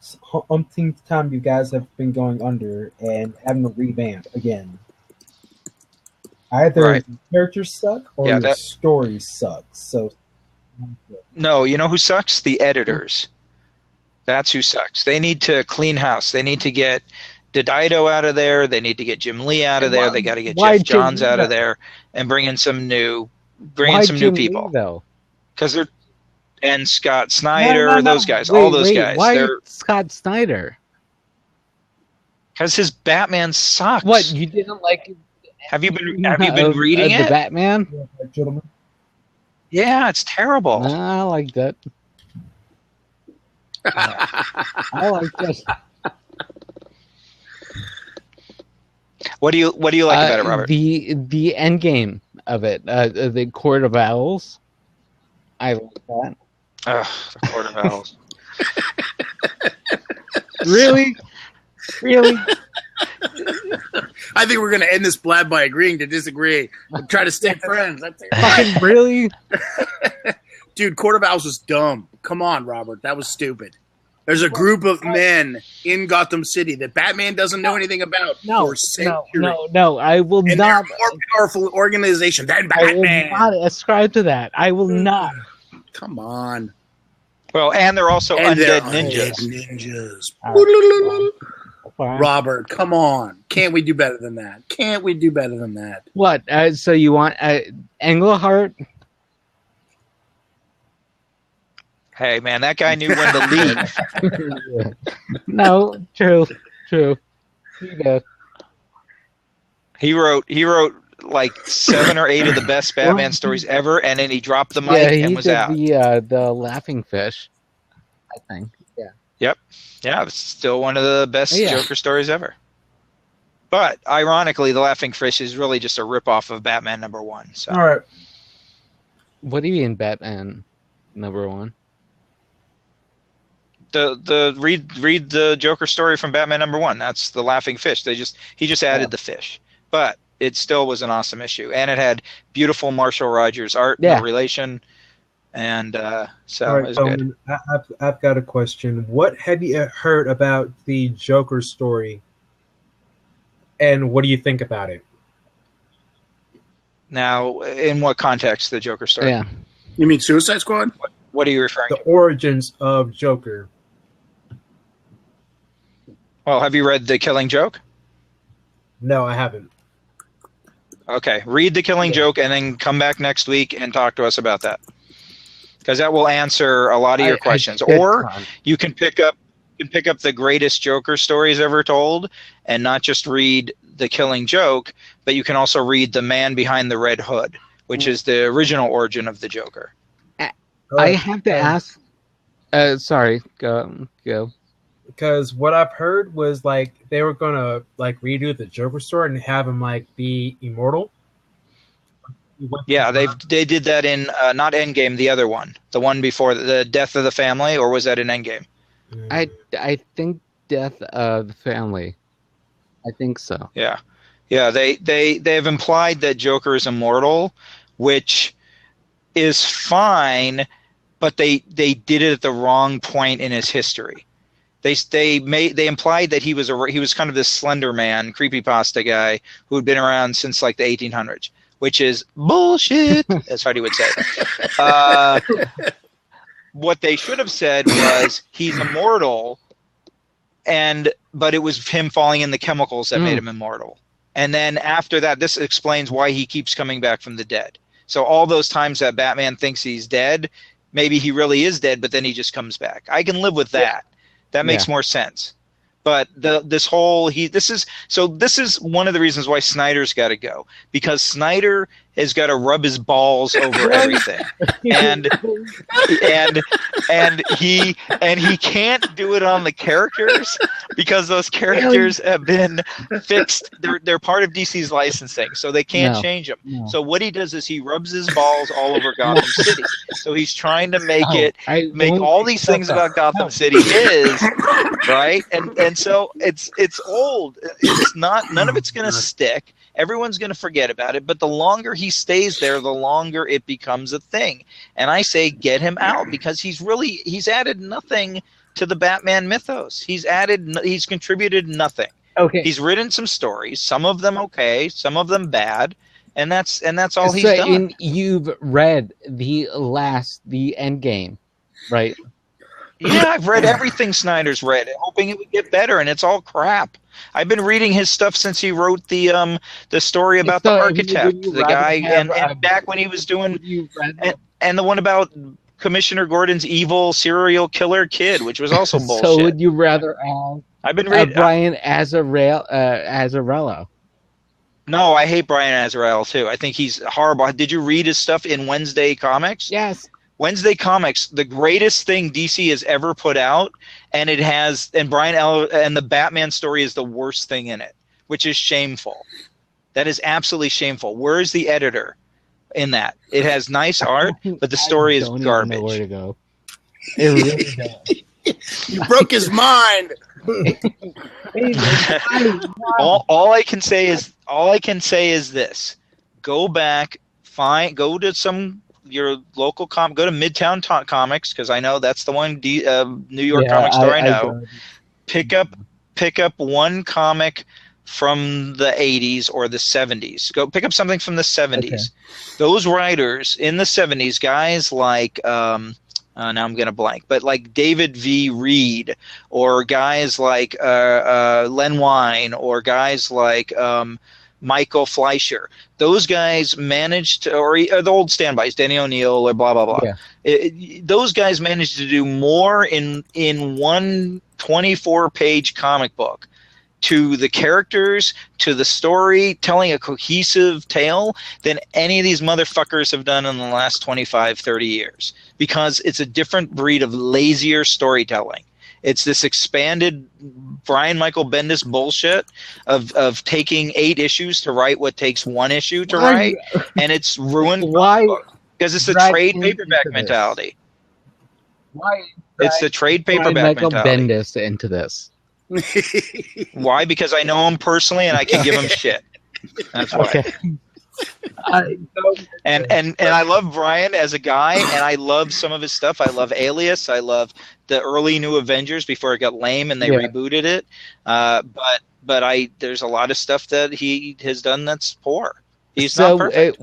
Speaker 4: umpteenth time you guys have been going under and having to revamp again. Either the characters suck or the story sucks. So
Speaker 1: no, you know who sucks? The editors. That's who sucks. They need to clean house. They need to get Dido out of there. They need to get Jim Lee out of there. They got to get Jeff Johns out of there and bring in some new people. Because and Scott Snyder, those guys, all those guys.
Speaker 2: Why Scott Snyder?
Speaker 1: Because his Batman sucks.
Speaker 2: What, you didn't like?
Speaker 1: Have you been reading it?
Speaker 2: The Batman?
Speaker 1: Yeah, it's terrible.
Speaker 2: I like that. I like that.
Speaker 1: What do you like about it, Robert?
Speaker 2: The end game of it, the Court of Owls. I like that.
Speaker 1: Ugh, the Court of Owls.
Speaker 2: Really?
Speaker 3: I think we're going to end this blab by agreeing to disagree and try to stay friends.
Speaker 2: Fucking really?
Speaker 3: Dude, Court of Owls was dumb. Come on, Robert. That was stupid. There's a group of men in Gotham City that Batman doesn't know anything about.
Speaker 2: No, I will
Speaker 3: and
Speaker 2: not.
Speaker 3: They're more powerful organization than Batman.
Speaker 2: I will not ascribe to that. I will not.
Speaker 3: Come on.
Speaker 1: Well, and they're also undead ninjas.
Speaker 3: Robert, come on. Can't we do better than that?
Speaker 2: What? So you want Englehart?
Speaker 1: Hey, man, that guy knew when to leave.
Speaker 2: No, true. He did.
Speaker 1: He wrote like 7 or 8 of the best Batman stories ever, and then he dropped the mic
Speaker 2: He
Speaker 1: and was
Speaker 2: did
Speaker 1: out.
Speaker 2: the Laughing Fish, I think. Yeah.
Speaker 1: Yep. Yeah, it's still one of the best
Speaker 2: Yeah.
Speaker 1: Joker stories ever. But ironically, the Laughing Fish is really just a ripoff of Batman #1. So.
Speaker 4: All right.
Speaker 2: What do you mean, Batman #1?
Speaker 1: The read the Joker story from Batman #1. That's the Laughing Fish. He just added the fish, but it still was an awesome issue, and it had beautiful Marshall Rogers art, no relation, and so
Speaker 4: All right,
Speaker 1: it was good.
Speaker 4: I've got a question. What have you heard about the Joker story, and what do you think about it?
Speaker 1: Now, in what context, the Joker story?
Speaker 2: Yeah.
Speaker 3: You mean Suicide Squad?
Speaker 1: What are you referring
Speaker 4: The
Speaker 1: to?
Speaker 4: origins of Joker.
Speaker 1: Well, have you read The Killing Joke?
Speaker 4: No, I haven't.
Speaker 1: Okay, read The Killing Joke and then come back next week and talk to us about that, because that will answer a lot of your questions. Or you can pick up the greatest Joker stories ever told, and not just read The Killing Joke, but you can also read The Man Behind the Red Hood, which is the original origin of the Joker.
Speaker 2: I have to ask. Sorry, go.
Speaker 4: Because what I've heard was like they were gonna like redo the Joker story and have him like be immortal.
Speaker 1: Yeah, they did that in not Endgame, the other one, the one before the Death of the Family, or was that in Endgame?
Speaker 2: I think Death of the Family. I think so.
Speaker 1: Yeah. They have implied that Joker is immortal, which is fine, but they did it at the wrong point in his history. They implied that he was kind of this Slender Man creepypasta guy who had been around since like the 1800s, which is bullshit, as Hardy would say. What they should have said was he's immortal, but it was him falling in the chemicals that made him immortal. And then after that, this explains why he keeps coming back from the dead. So all those times that Batman thinks he's dead, maybe he really is dead, but then he just comes back. I can live with that. That makes more sense. But this is one of the reasons why Snyder's got to go, because Snyder has got to rub his balls over everything, and he can't do it on the characters because those characters have been fixed. They're part of DC's licensing, so they can't change them.
Speaker 2: No.
Speaker 1: So what he does is he rubs his balls all over Gotham City. So he's trying to make all these things about Gotham City his, right? And so it's old. It's not. None of it's going to stick. Everyone's going to forget about it. But the longer he stays there, the longer it becomes a thing. And I say get him out, because he's added nothing to the Batman mythos. He's contributed nothing.
Speaker 2: Okay.
Speaker 1: He's written some stories, some of them okay, some of them bad, and that's all he's done.
Speaker 2: And you've read the Endgame, right?
Speaker 1: Yeah, I've read everything Snyder's read, hoping it would get better, and it's all crap. I've been reading his stuff since he wrote the story about the architect, the guy, and back when he was doing, and the one about Commissioner Gordon's evil serial killer kid, which was also bullshit.
Speaker 2: So would you rather
Speaker 1: I've been reading
Speaker 2: Brian Azzarello?
Speaker 1: No, I hate Brian Azzarello too. I think he's horrible. Did you read his stuff in Wednesday Comics?
Speaker 2: Yes.
Speaker 1: Wednesday Comics, the greatest thing DC has ever put out, and the Batman story is the worst thing in it, which is shameful. That is absolutely shameful. Where is the editor in that? It has nice art, but the story is garbage.
Speaker 2: I don't know where to go. It really does.
Speaker 3: You broke his mind.
Speaker 1: all I can say is this: go back, go to your local go to Midtown Comics, because I know that's the one New York comic store I know. Pick up one comic from the 80s or the 70s. Go pick up something from the 70s. Okay. Those writers in the 70s, guys like now I'm going to blank, but like David V. Reed, or guys like Len Wein, or guys like Michael Fleischer. Those guys managed to, or the old standbys, Denny O'Neil or blah, blah, blah.
Speaker 2: Yeah.
Speaker 1: Those guys managed to do more in one 24-page comic book to the characters, to the story, telling a cohesive tale than any of these motherfuckers have done in the last 25, 30 years. Because it's a different breed of lazier storytelling. It's this expanded Brian Michael Bendis bullshit of taking 8 issues to write what takes 1 issue to write, and it's ruined.
Speaker 2: Why?
Speaker 1: Because it's the trade paperback mentality.
Speaker 2: Why?
Speaker 1: It's the trade paperback
Speaker 2: Michael
Speaker 1: mentality.
Speaker 2: Bendis into this.
Speaker 1: Why? Because I know him personally and I can give him shit. That's why.
Speaker 2: Okay.
Speaker 1: And I love Brian as a guy, and I love some of his stuff. I love Alias. I love the early New Avengers before it got lame and they rebooted it. But there's a lot of stuff that he has done that's poor. He's not perfect.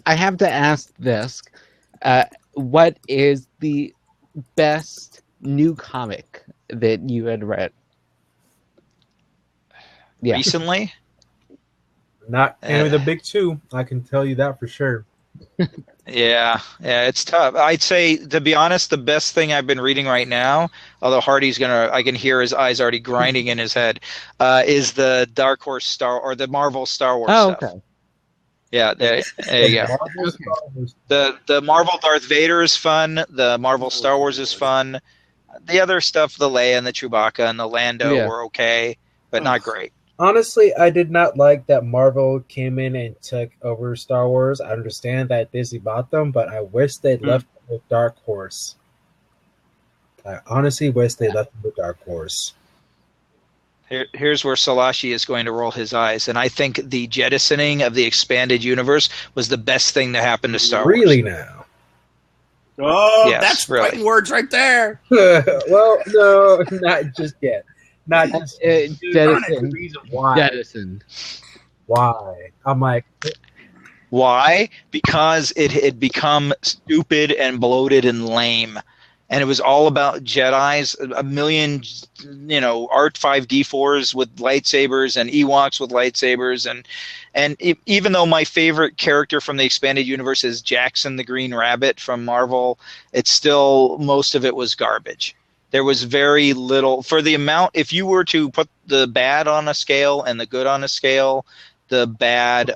Speaker 2: I have to ask this: what is the best new comic that you had read? Yeah.
Speaker 1: Recently?
Speaker 4: Not any of the big 2. I can tell you that for sure.
Speaker 1: Yeah, it's tough. I'd say, to be honest, the best thing I've been reading right now, although Hardy's I can hear his eyes already grinding in his head, is the Dark Horse the Marvel Star Wars stuff.
Speaker 2: Okay.
Speaker 1: Yeah, there you go. The Marvel Darth Vader is fun. The Marvel Star Wars is fun. The other stuff, the Leia and the Chewbacca and the Lando were okay, but not great.
Speaker 4: Honestly, I did not like that Marvel came in and took over Star Wars. I understand that Disney bought them, but I wish they'd left with Dark Horse. I honestly wish they left with Dark Horse.
Speaker 1: Here's where Salashi is going to roll his eyes, and I think the jettisoning of the expanded universe was the best thing to happen to Star Wars.
Speaker 4: Really now?
Speaker 3: Oh,
Speaker 1: Yes,
Speaker 3: that's
Speaker 1: really.
Speaker 3: fighting words right there.
Speaker 4: Well, no, not just yet. Not just
Speaker 2: Jettison.
Speaker 4: why.
Speaker 2: Jettison.
Speaker 4: Why? I'm like,
Speaker 1: Why? Because it had become stupid and bloated and lame. And it was all about Jedis, a million, Art 5D4s with lightsabers and Ewoks with lightsabers. And even though my favorite character from the expanded universe is Jackson the Green Rabbit from Marvel, it's still, most of it was garbage. There was very little, for the amount, if you were to put the bad on a scale and the good on a scale, the bad,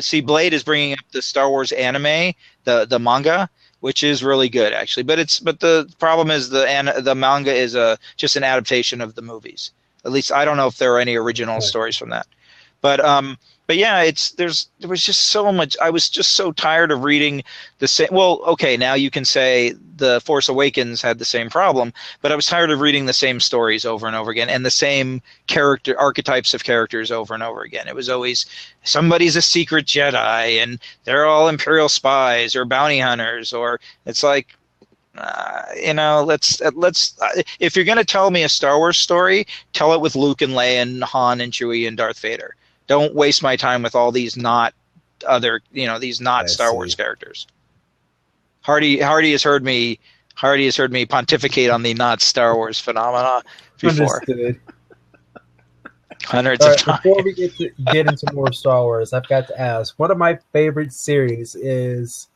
Speaker 1: see, Blade is bringing up the Star Wars anime, the manga, which is really good actually. But the problem is the manga is just an adaptation of the movies. At least I don't know if there are any original stories from that. But yeah, there was just so much. I was just so tired of reading the same. Well, okay, now you can say The Force Awakens had the same problem, but I was tired of reading the same stories over and over again and the same archetypes of characters over and over again. It was always somebody's a secret Jedi and they're all Imperial spies or bounty hunters, or it's like, let's if you're going to tell me a Star Wars story, tell it with Luke and Leia and Han and Chewie and Darth Vader. Don't waste my time with all these not Star Wars characters. Hardy has heard me pontificate on the not Star Wars phenomena before.
Speaker 4: Understood.
Speaker 1: Hundreds of times.
Speaker 4: Before we get into more Star Wars, I've got to ask, one of my favorite series is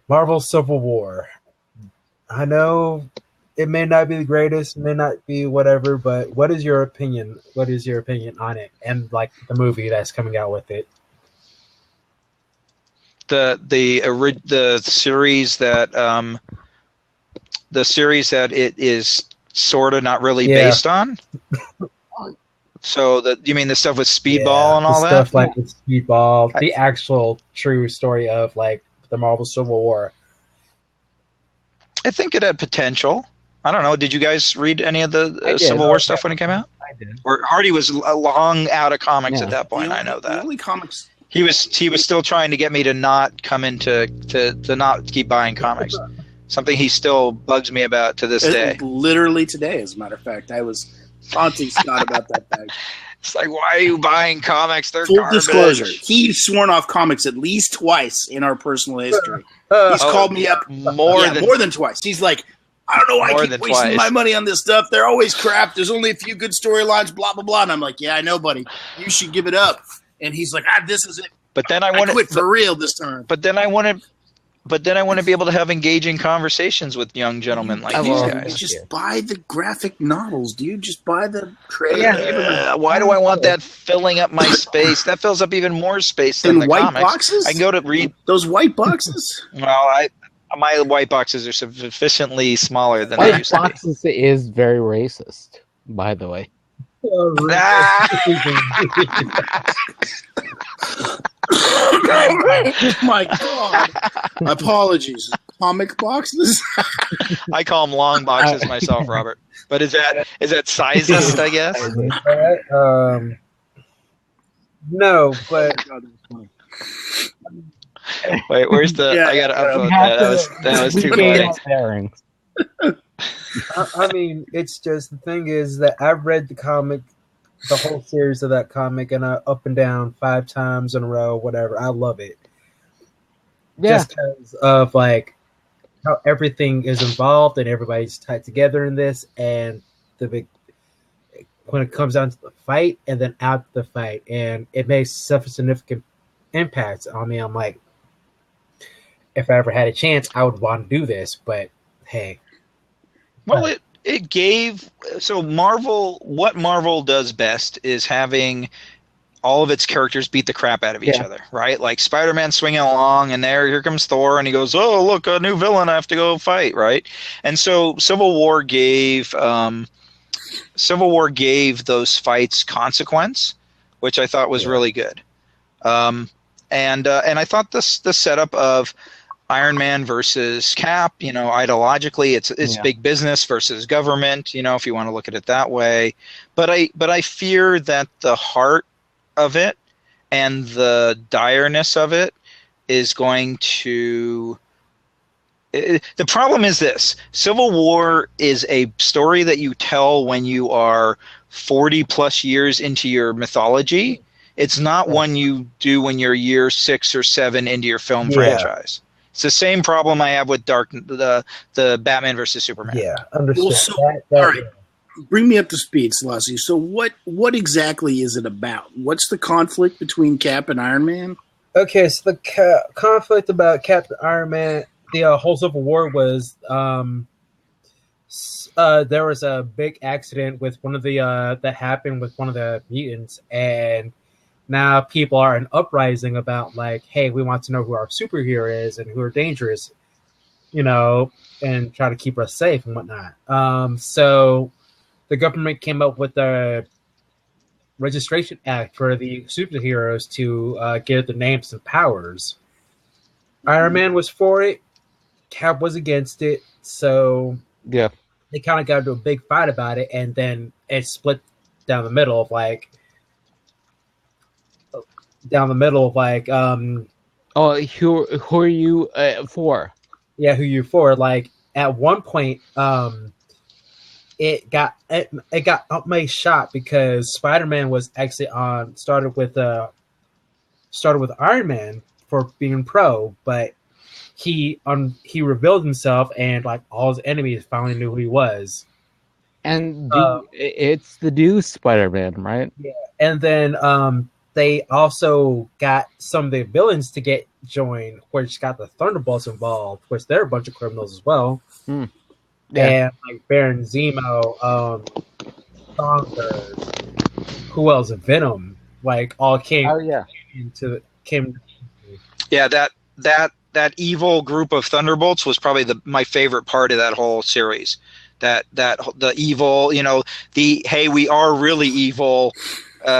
Speaker 4: Marvel Civil War. I know it may not be the greatest, may not be whatever, but what is your opinion? What is your opinion on it and like the movie that's coming out with it?
Speaker 1: The series that it is sort of not really based on. So you mean the stuff with Speedball and all that?
Speaker 4: Stuff like with Speedball, the actual true story of like the Marvel Civil War.
Speaker 1: I think it had potential. I don't know. Did you guys read any of the Civil War stuff when it came out?
Speaker 2: I did.
Speaker 1: Or Hardy was long out of comics at that point. I know that.
Speaker 3: The only comics
Speaker 1: He was still trying to get me to not come into to not keep buying comics. Something he still bugs me about to this day.
Speaker 3: Literally today, as a matter of fact, I was taunting Scott about that bag.
Speaker 1: It's like, why are you buying comics? They're
Speaker 3: Full
Speaker 1: garbage.
Speaker 3: disclosure, he's sworn off comics at least twice in our personal history. He's called me up
Speaker 1: more than
Speaker 3: twice. He's like, I don't know why
Speaker 1: More
Speaker 3: I keep
Speaker 1: than
Speaker 3: wasting
Speaker 1: twice.
Speaker 3: my money on this stuff. They're always crap. There's only a few good storylines, blah, blah, blah. And I'm like, yeah, I know, buddy. You should give it up. And he's like, this is it.
Speaker 1: But then I
Speaker 3: I
Speaker 1: want
Speaker 3: quit
Speaker 1: to.
Speaker 3: for real this time.
Speaker 1: But then I want to be able to have engaging conversations with young gentlemen like these
Speaker 2: well,
Speaker 3: You
Speaker 1: guys.
Speaker 3: just buy the graphic novels, dude. Just buy the trade.
Speaker 1: Why do I want that filling up my space? That fills up even more space than
Speaker 3: In
Speaker 1: the
Speaker 3: white
Speaker 1: comics.
Speaker 3: boxes?
Speaker 1: I can go to read.
Speaker 3: Those white boxes?
Speaker 1: Well, my white boxes are sufficiently smaller than they
Speaker 2: White
Speaker 1: used to be.
Speaker 2: boxes is very racist, by the way.
Speaker 3: My God. Apologies. Comic boxes?
Speaker 1: I call them long boxes myself, Robert. But is that sizist? I guess.
Speaker 4: No, but
Speaker 1: Wait, where's the?
Speaker 3: Yeah,
Speaker 1: I gotta upload
Speaker 2: have
Speaker 1: that. That was too
Speaker 2: We
Speaker 1: funny.
Speaker 2: gave bearings.
Speaker 4: I mean, it's just the thing is that I've read the comic, the whole series of that comic, and I up and down 5 times in a row, whatever. I love it.
Speaker 2: Yeah.
Speaker 4: Just because of like how everything is involved and everybody's tied together in this, and the big when it comes down to the fight and then out the fight, and it makes such a significant impact on me. I'm like, if I ever had a chance, I would want to do this, but hey.
Speaker 1: Well, it gave so Marvel. What Marvel does best is having all of its characters beat the crap out of each other, right? Like Spider-Man swinging along, and here comes Thor, and he goes, "Oh, look, a new villain! I have to go fight!" Right? And so Civil War gave those fights consequence, which I thought was really good. And I thought the setup of Iron Man versus Cap, ideologically, it's big business versus government, if you want to look at it that way. But I fear that the heart of it and the direness of it is going to. The problem is this: Civil War is a story that you tell when you are 40 plus years into your mythology. It's not one you do when you're year 6 or 7 into your film franchise. It's the same problem I have with the Batman versus Superman.
Speaker 4: Yeah, understood.
Speaker 3: Well, so, all right. Bring me up to speed, Selassie. So what exactly is it about? What's the conflict between Cap and Iron Man?
Speaker 4: Okay, so the conflict about Captain Iron Man, the whole Civil War was there was a big accident with one of the that happened with one of the mutants, and now people are an uprising about like, hey, we want to know who our superhero is and who are dangerous, and try to keep us safe and whatnot. So the government came up with a registration act for the superheroes to get the names and powers. Iron Man was for it. Cap was against it. So
Speaker 2: Yeah.
Speaker 4: they kind of got into a big fight about it, and then it split down the middle of like,
Speaker 2: Oh, who are you for?
Speaker 4: yeah, who you're for. Like at one point, it got made shot because Spider-Man was actually started with Iron Man for being pro, but he revealed himself, and like all his enemies finally knew who he was.
Speaker 2: And it's the new Spider-Man, right?
Speaker 4: Yeah, and then they also got some of the villains to get joined, which got the Thunderbolts involved, which they're a bunch of criminals as well.
Speaker 2: Yeah.
Speaker 4: And like Baron Zemo, Songbird, who else? Venom, like all came.
Speaker 2: Oh yeah.
Speaker 1: Yeah, that evil group of Thunderbolts was probably my favorite part of that whole series. That the evil, hey, we are really evil.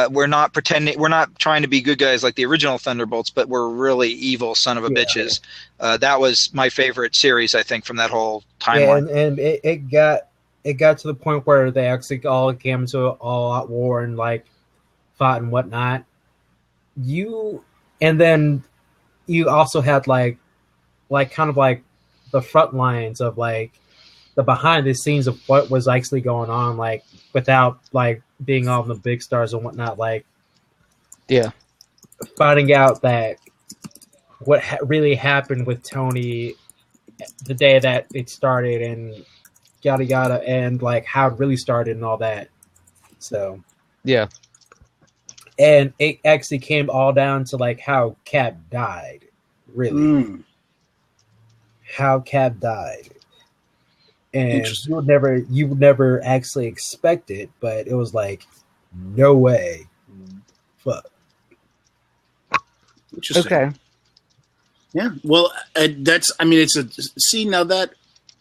Speaker 1: We're not pretending. We're not trying to be good guys like the original Thunderbolts, but we're really evil son of a bitches. That was my favorite series, I think, from that whole timeline.
Speaker 4: Yeah, and it got to the point where they actually all came into an all-out war and like fought and whatnot. And then you also had like kind of like the front lines of like the behind the scenes of what was actually going on, like without like being all the big stars and whatnot, like finding out that what really happened with Tony the day that it started, and yada yada, and like how it really started and all that. So
Speaker 2: Yeah.
Speaker 4: and it actually came all down to like how Cap died, really. How Cap died, and you would never actually expect it, but it was like, no way, fuck.
Speaker 3: Interesting.
Speaker 2: Okay.
Speaker 3: Yeah. Well, that's. I mean, it's a. See, now that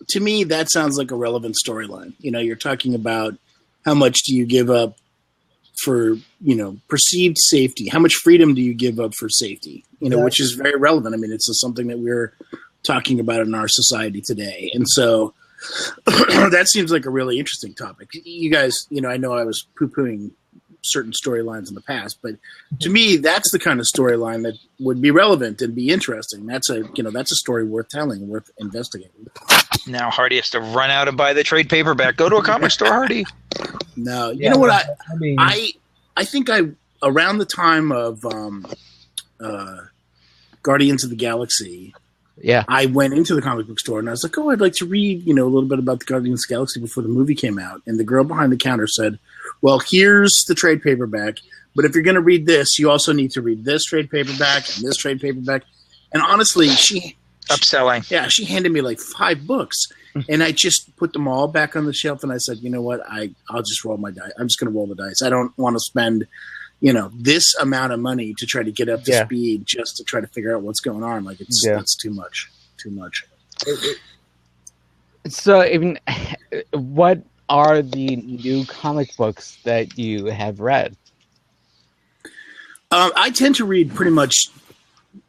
Speaker 3: to me that sounds like a relevant storyline. You know, you're talking about how much do you give up for perceived safety? How much freedom do you give up for safety? Which is very relevant. I mean, it's something that we're talking about in our society today, and so that seems like a really interesting topic. You guys, I know I was poo-pooing certain storylines in the past, but to me, that's the kind of storyline that would be relevant and be interesting. That's a story worth telling, worth investigating.
Speaker 1: Now Hardy has to run out and buy the trade paperback. Go to a comic store, Hardy.
Speaker 3: No, you know what? I think around the time of Guardians of the Galaxy,
Speaker 2: Yeah.
Speaker 3: I went into the comic book store and I was like, oh, I'd like to read, a little bit about the Guardians of the Galaxy before the movie came out. And the girl behind the counter said, well, here's the trade paperback, but if you're going to read this, you also need to read this trade paperback and this trade paperback. And honestly,
Speaker 1: Upselling.
Speaker 3: Yeah, she handed me like 5 books, and I just put them all back on the shelf, and I said, you know what, I'll just roll my dice. I'm just going to roll the dice. I don't want to spend, this amount of money to try to get up to speed just to try to figure out what's going on. Like that's too much. Too much.
Speaker 2: So, even what are the new comic books that you have read?
Speaker 3: I tend to read pretty much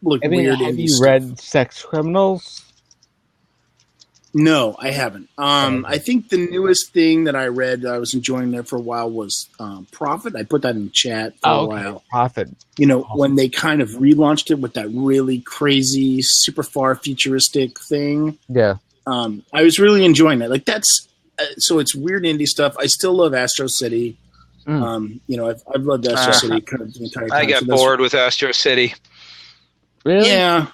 Speaker 3: weird.
Speaker 2: Have you read Sex Criminals?
Speaker 3: No, I haven't. I think the newest thing that I read that I was enjoying there for a while was Prophet. I put that in the chat for a while.
Speaker 2: Prophet.
Speaker 3: When they kind of relaunched it with that really crazy, super far futuristic thing.
Speaker 2: Yeah.
Speaker 3: I was really enjoying that. Like that's so it's weird indie stuff. I still love Astro City. I've loved Astro City kind of the entire time.
Speaker 1: I got bored with Astro City.
Speaker 2: Really?
Speaker 3: Yeah.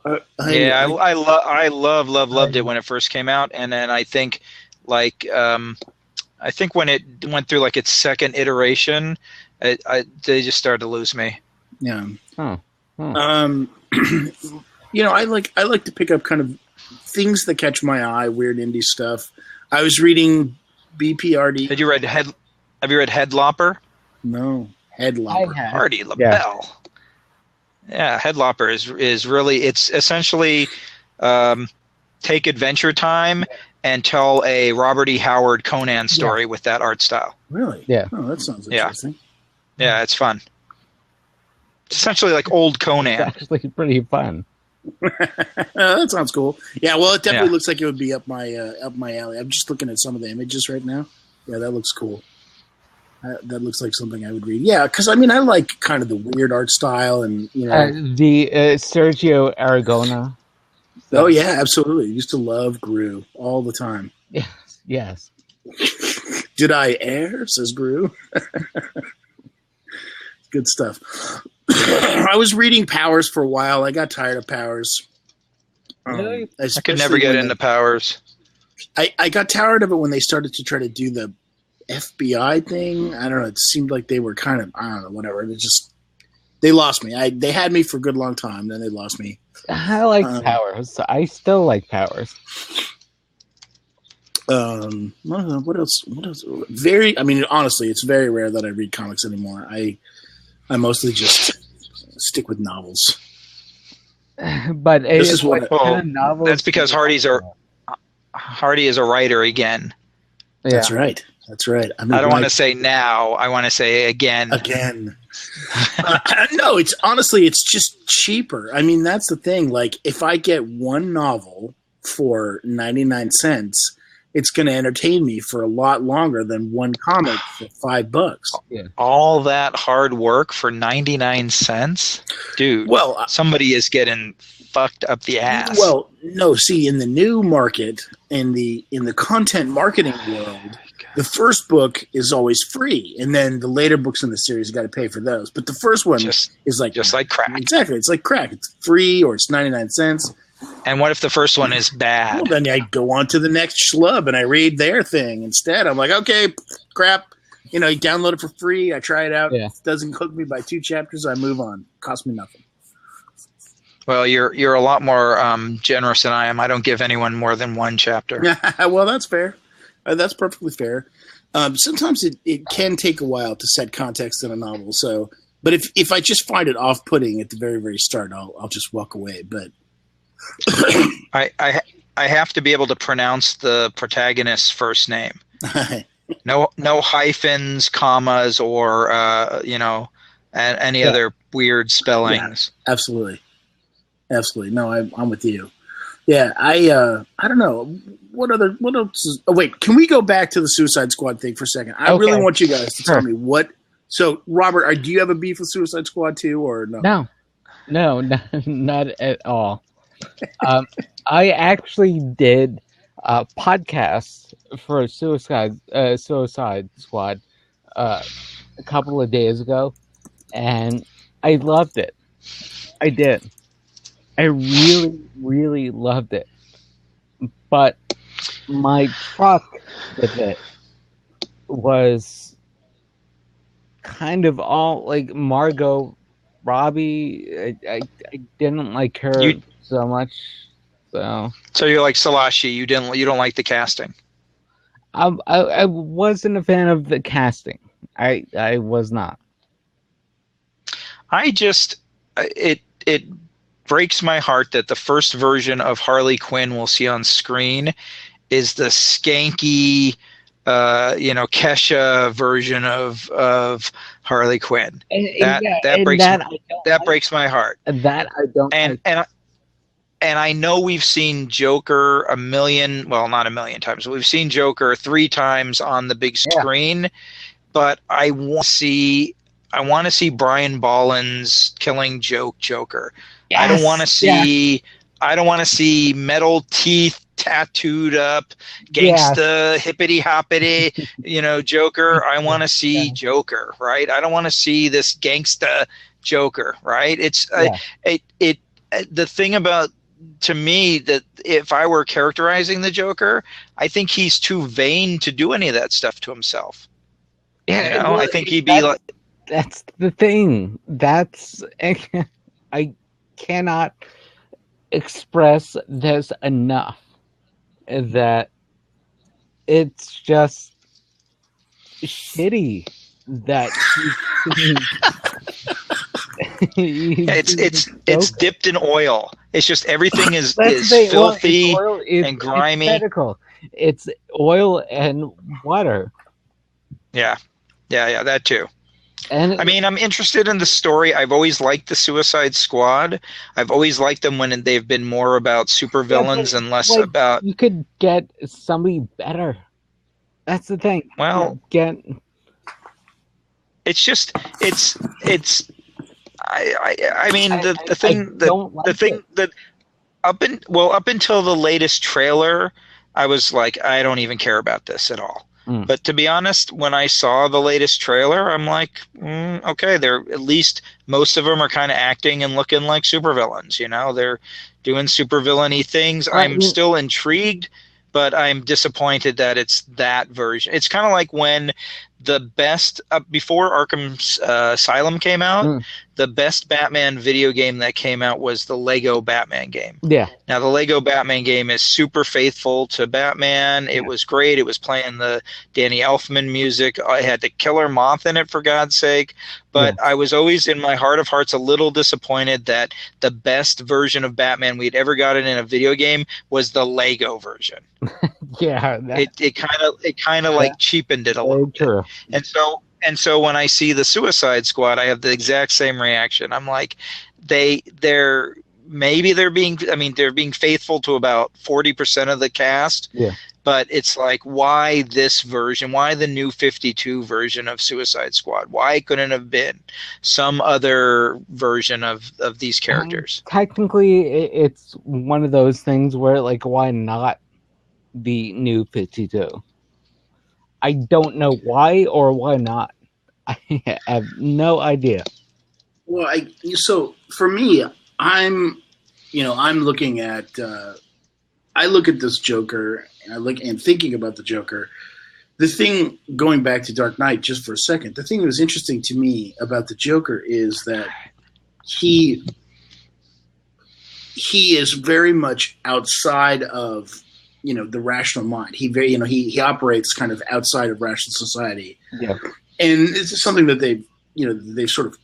Speaker 1: I loved it when it first came out, and then I think when it went through like its second iteration, they just started to lose me.
Speaker 3: Yeah.
Speaker 2: Huh.
Speaker 3: I like to pick up kind of things that catch my eye, weird indie stuff. I was reading BPRD.
Speaker 1: Have you read Headlopper?
Speaker 3: No, Headlopper.
Speaker 1: Hardy LaBelle. Yeah, Headlopper is really, it's essentially take Adventure Time and tell a Robert E. Howard Conan story with that art style.
Speaker 3: Really?
Speaker 2: Yeah.
Speaker 3: Oh, that sounds interesting.
Speaker 1: Yeah, it's fun. It's essentially like old Conan.
Speaker 2: It's actually pretty fun.
Speaker 3: That sounds cool. Yeah, well, it definitely looks like it would be up my alley. I'm just looking at some of the images right now. Yeah, that looks cool. That looks like something I would read. Yeah, because I like kind of the weird art style and
Speaker 2: the Sergio Aragona.
Speaker 3: Oh yeah, absolutely. I used to love Gru all the time.
Speaker 2: Yes.
Speaker 3: Did I err? Says Gru. Good stuff. I was reading Powers for a while. I got tired of Powers.
Speaker 1: Really? I could never get into Powers.
Speaker 3: I got tired of it when they started to try to do the FBI thing. I don't know. It seemed like they were kind of, I don't know, whatever. They lost me. They had me for a good long time. Then they lost me.
Speaker 2: I like Powers. I still like Powers.
Speaker 3: What else? Honestly, it's very rare that I read comics anymore. I mostly just stick with novels.
Speaker 2: But
Speaker 3: this is what
Speaker 2: novels.
Speaker 1: That's because Hardy is a writer again.
Speaker 2: Yeah.
Speaker 3: That's right. I
Speaker 1: don't want to say now. I want to say again.
Speaker 3: No, it's just cheaper. I mean, that's the thing. Like, if I get one novel for 99 cents, it's going to entertain me for a lot longer than one comic for $5.
Speaker 2: Yeah.
Speaker 1: All that hard work for 99 cents? Dude,
Speaker 3: well,
Speaker 1: somebody is getting fucked up the ass.
Speaker 3: Well, no, see, in the new market, in the content marketing world, the first book is always free, and then the later books in the series you got to pay for those. But the first one is like
Speaker 1: just like crack.
Speaker 3: Exactly, it's like crack. It's free or it's 99 cents.
Speaker 1: And what if the first one is bad?
Speaker 3: Well, then I go on to the next schlub and I read their thing instead. I'm like, okay, crap. You download it for free. I try it out.
Speaker 2: Yeah.
Speaker 3: It doesn't hook me by 2 chapters. I move on. Cost me nothing.
Speaker 1: Well, you're a lot more generous than I am. I don't give anyone more than 1 chapter.
Speaker 3: Well, that's fair. That's perfectly fair. Sometimes it can take a while to set context in a novel. So, but if I just find it off-putting at the very, very start, I'll just walk away. But
Speaker 1: I have to be able to pronounce the protagonist's first name. No hyphens, commas, or any other weird spellings.
Speaker 3: Yeah, absolutely. No, I'm with you. Yeah, I don't know what else is. Oh wait, can we go back to the Suicide Squad thing for a second? I really want you guys to tell me what. So, Robert, do you have a beef with Suicide Squad 2 or no?
Speaker 2: No, not at all. I actually did podcasts for Suicide Squad a couple of days ago, and I loved it. I did. I really, really loved it. But my truck with it was kind of all like Margot Robbie. I didn't like her so much. So
Speaker 1: you're like Salashi. You don't like the casting.
Speaker 2: I wasn't a fan of the casting. I was not.
Speaker 1: It breaks my heart that the first version of Harley Quinn we'll see on screen is the skanky, Kesha version of Harley Quinn. That breaks my heart.
Speaker 2: That I don't.
Speaker 1: And I know we've seen Joker not a million times. We've seen Joker 3 times on the big screen, but I want to see Brian Bolland's killing Joker. Yes, I don't want to see metal teeth tattooed up, gangsta hippity hoppity, Joker. I want to see Joker, right? I don't want to see this gangsta Joker, right? It's the thing about, to me, that if I were characterizing the Joker, I think he's too vain to do any of that stuff to himself. Yeah, I think he'd be like.
Speaker 2: That's the thing. I cannot express this enough. That it's just shitty that
Speaker 1: it's dipped in oil. It's just everything is filthy and grimy.
Speaker 2: It's oil and water.
Speaker 1: Yeah, that too.
Speaker 2: And
Speaker 1: I mean, I'm interested in the story. I've always liked the Suicide Squad. I've always liked them when they've been more about supervillains and less about.
Speaker 2: You could get somebody better. That's the thing.
Speaker 1: Well, it's just I mean the thing that up until the latest trailer, I was like, I don't even care about this at all. But to be honest, when I saw the latest trailer, I'm like, okay, they're at least most of them are kind of acting and looking like supervillains. They're doing supervillainy things. I'm still intrigued, but I'm disappointed that it's that version. It's kind of like when the best before Arkham Asylum came out, the best Batman video game that came out was the Lego Batman game.
Speaker 2: Yeah.
Speaker 1: Now the Lego Batman game is super faithful to Batman. It was great. It was playing the Danny Elfman music. I had the Killer Moth in it, for God's sake. But I was always, in my heart of hearts, a little disappointed that the best version of Batman we'd ever gotten in a video game was the Lego version. It kind of like cheapened it a little bit. And so when I see the Suicide Squad, I have the exact same reaction. I'm like, they're being faithful to about 40% of the cast.
Speaker 2: Yeah.
Speaker 1: But it's like, why this version? Why the new 52 version of Suicide Squad? Why couldn't it have been some other version of these characters?
Speaker 2: Technically, it's one of those things where, like, why not the new 52? I don't know why or why not. I have no idea.
Speaker 3: Well, so for me, I'm I'm looking at I look at this Joker and I look and thinking about the Joker. The thing, going back to Dark Knight just for a second, the thing that was interesting to me about the Joker is that he is very much outside of the rational mind. He operates kind of outside of rational society.
Speaker 2: Yeah.
Speaker 3: And it's something that they've sort of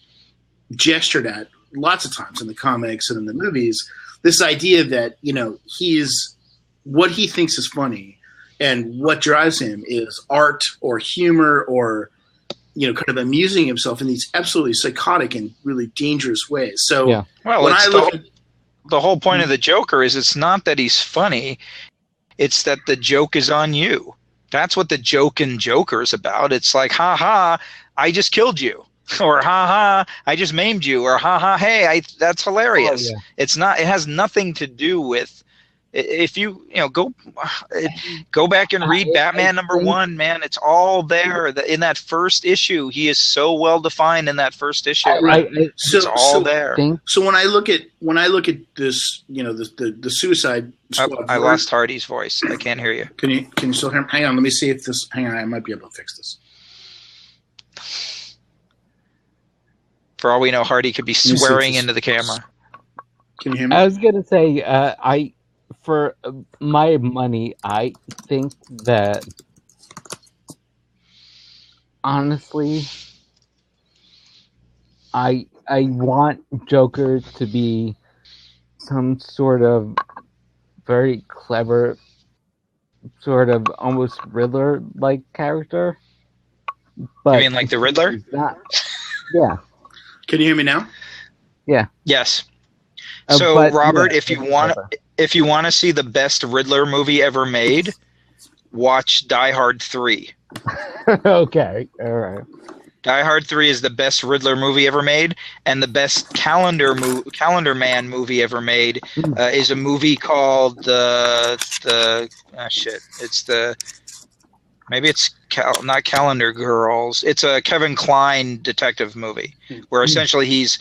Speaker 3: gestured at lots of times in the comics and in the movies. This idea that he is what he thinks is funny, and what drives him is art or humor or kind of amusing himself in these absolutely psychotic and really dangerous ways. So
Speaker 2: yeah.
Speaker 1: Well, the whole point of the Joker is it's not that he's funny, it's that the joke is on you. That's what the joke in Joker is about. It's like, ha ha, I just killed you. Or ha ha, I just maimed you. Or ha ha, hey, that's hilarious.
Speaker 2: Oh, yeah.
Speaker 1: It's not. It has nothing to do with. If you go back and read Batman #1, man, it's all there. In that first issue, he is so well defined in that first issue. It's all there.
Speaker 3: So when I look at this, the Suicide Squad.
Speaker 1: I lost Hardy's voice. I can't hear you.
Speaker 3: Can you still hear? Hang on, let me see if this. Hang on, I might be able to fix this.
Speaker 1: For all we know, Hardy could be swearing into the camera.
Speaker 3: Can you hear me?
Speaker 2: I was gonna say, for my money, I think that honestly, I want Joker to be some sort of very clever, sort of almost Riddler-like character. But
Speaker 1: You mean like the Riddler?
Speaker 2: he's not. Yeah.
Speaker 3: Can you hear me now?
Speaker 2: Yeah.
Speaker 1: Yes. So,
Speaker 2: but,
Speaker 1: Robert,
Speaker 2: yeah,
Speaker 1: if you want to see the best Riddler movie ever made, watch Die Hard 3.
Speaker 2: Okay. All right.
Speaker 1: Die Hard 3 is the best Riddler movie ever made, and the best Calendar Man movie ever made is a movie called not Calendar Girls. It's a Kevin Kline detective movie where essentially he's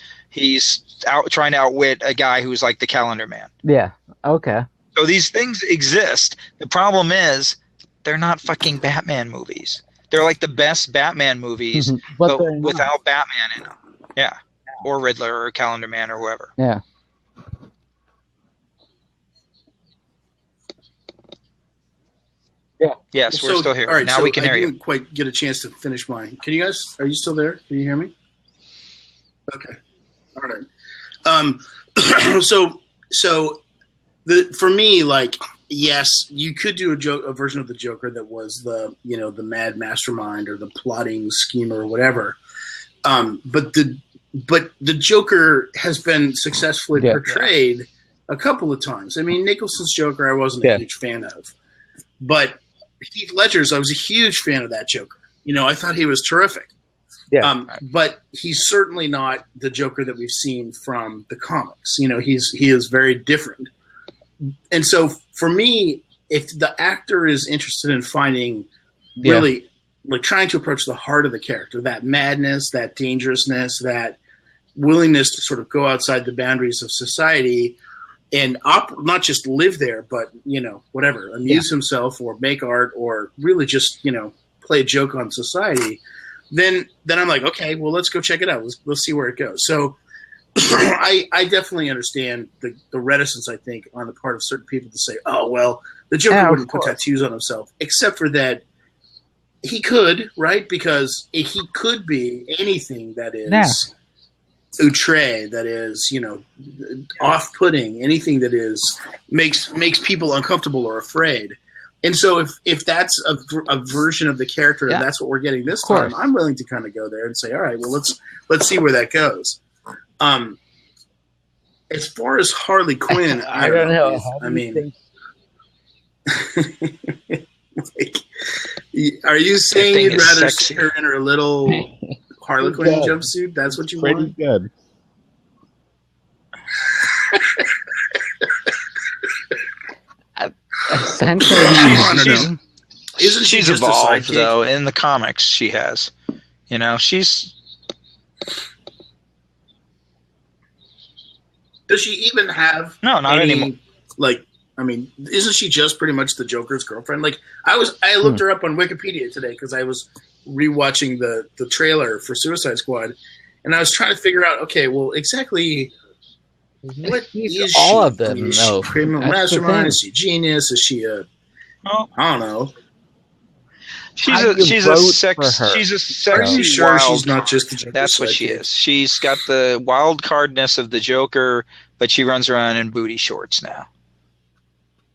Speaker 1: out trying to outwit a guy who's like the Calendar Man.
Speaker 2: Yeah. Okay.
Speaker 1: So these things exist. The problem is they're not fucking Batman movies. They're like the best Batman movies, but without Batman in them. Yeah. Or Riddler or Calendar Man or whoever.
Speaker 2: Yeah. Yeah.
Speaker 1: Yes, we're still here.
Speaker 3: All right,
Speaker 1: now we can hear you.
Speaker 3: I didn't quite get a chance to finish mine. Can you guys? Are you still there? Can you hear me? Okay. All right. For me, like, yes, you could do a version of the Joker that was the mad mastermind or the plotting schemer or whatever. But the Joker has been successfully portrayed a couple of times. I mean, Nicholson's Joker I wasn't a huge fan of, but Heath Ledger's I was a huge fan of that Joker. I thought he was terrific.
Speaker 2: Yeah.
Speaker 3: But he's certainly not the Joker that we've seen from the comics. He is very different. And so for me, if the actor is interested in finding really like trying to approach the heart of the character, that madness, that dangerousness, that willingness to sort of go outside the boundaries of society and not just live there, but, whatever, amuse himself or make art or really just, play a joke on society, then I'm like, okay, well, let's go check it out. Let's see where it goes. So I definitely understand the reticence, I think, on the part of certain people to say, oh, well, the Joker wouldn't put tattoos on himself, except for that he could, right? Because he could be anything that is outre, that is, off-putting, anything that is makes people uncomfortable or afraid. And so if that's a version of the character and that's what we're getting this time, I'm willing to kind of go there and say, all right, well, let's see where that goes. As far as Harley Quinn, I don't know. I mean, like, are you saying you'd rather see her in her little Harlequin jumpsuit? That's what you want?
Speaker 2: Pretty good. Essentially,
Speaker 1: she's evolved though. In the comics, she has.
Speaker 3: Does she even have
Speaker 1: No, not anymore.
Speaker 3: Like, I mean, isn't she just pretty much the Joker's girlfriend? Like, I looked her up on Wikipedia today because I was rewatching the trailer for Suicide Squad, and I was trying to figure out, okay, well, exactly what is
Speaker 2: all
Speaker 3: she?
Speaker 2: of them.
Speaker 3: I mean, is
Speaker 2: No,
Speaker 3: she a criminal mastermind? Is she a genius? Is she a I don't know.
Speaker 1: She's
Speaker 2: How
Speaker 1: a
Speaker 2: do you
Speaker 1: she's a
Speaker 2: vote
Speaker 1: sex
Speaker 2: for her?
Speaker 1: she's a
Speaker 3: Are
Speaker 1: sexy
Speaker 3: you sure
Speaker 1: wild
Speaker 3: she's not
Speaker 1: card.
Speaker 3: just the Joker's
Speaker 1: That's what she
Speaker 3: sidekick?
Speaker 1: is. She's got the wild cardness of the Joker, but she runs around in booty shorts now.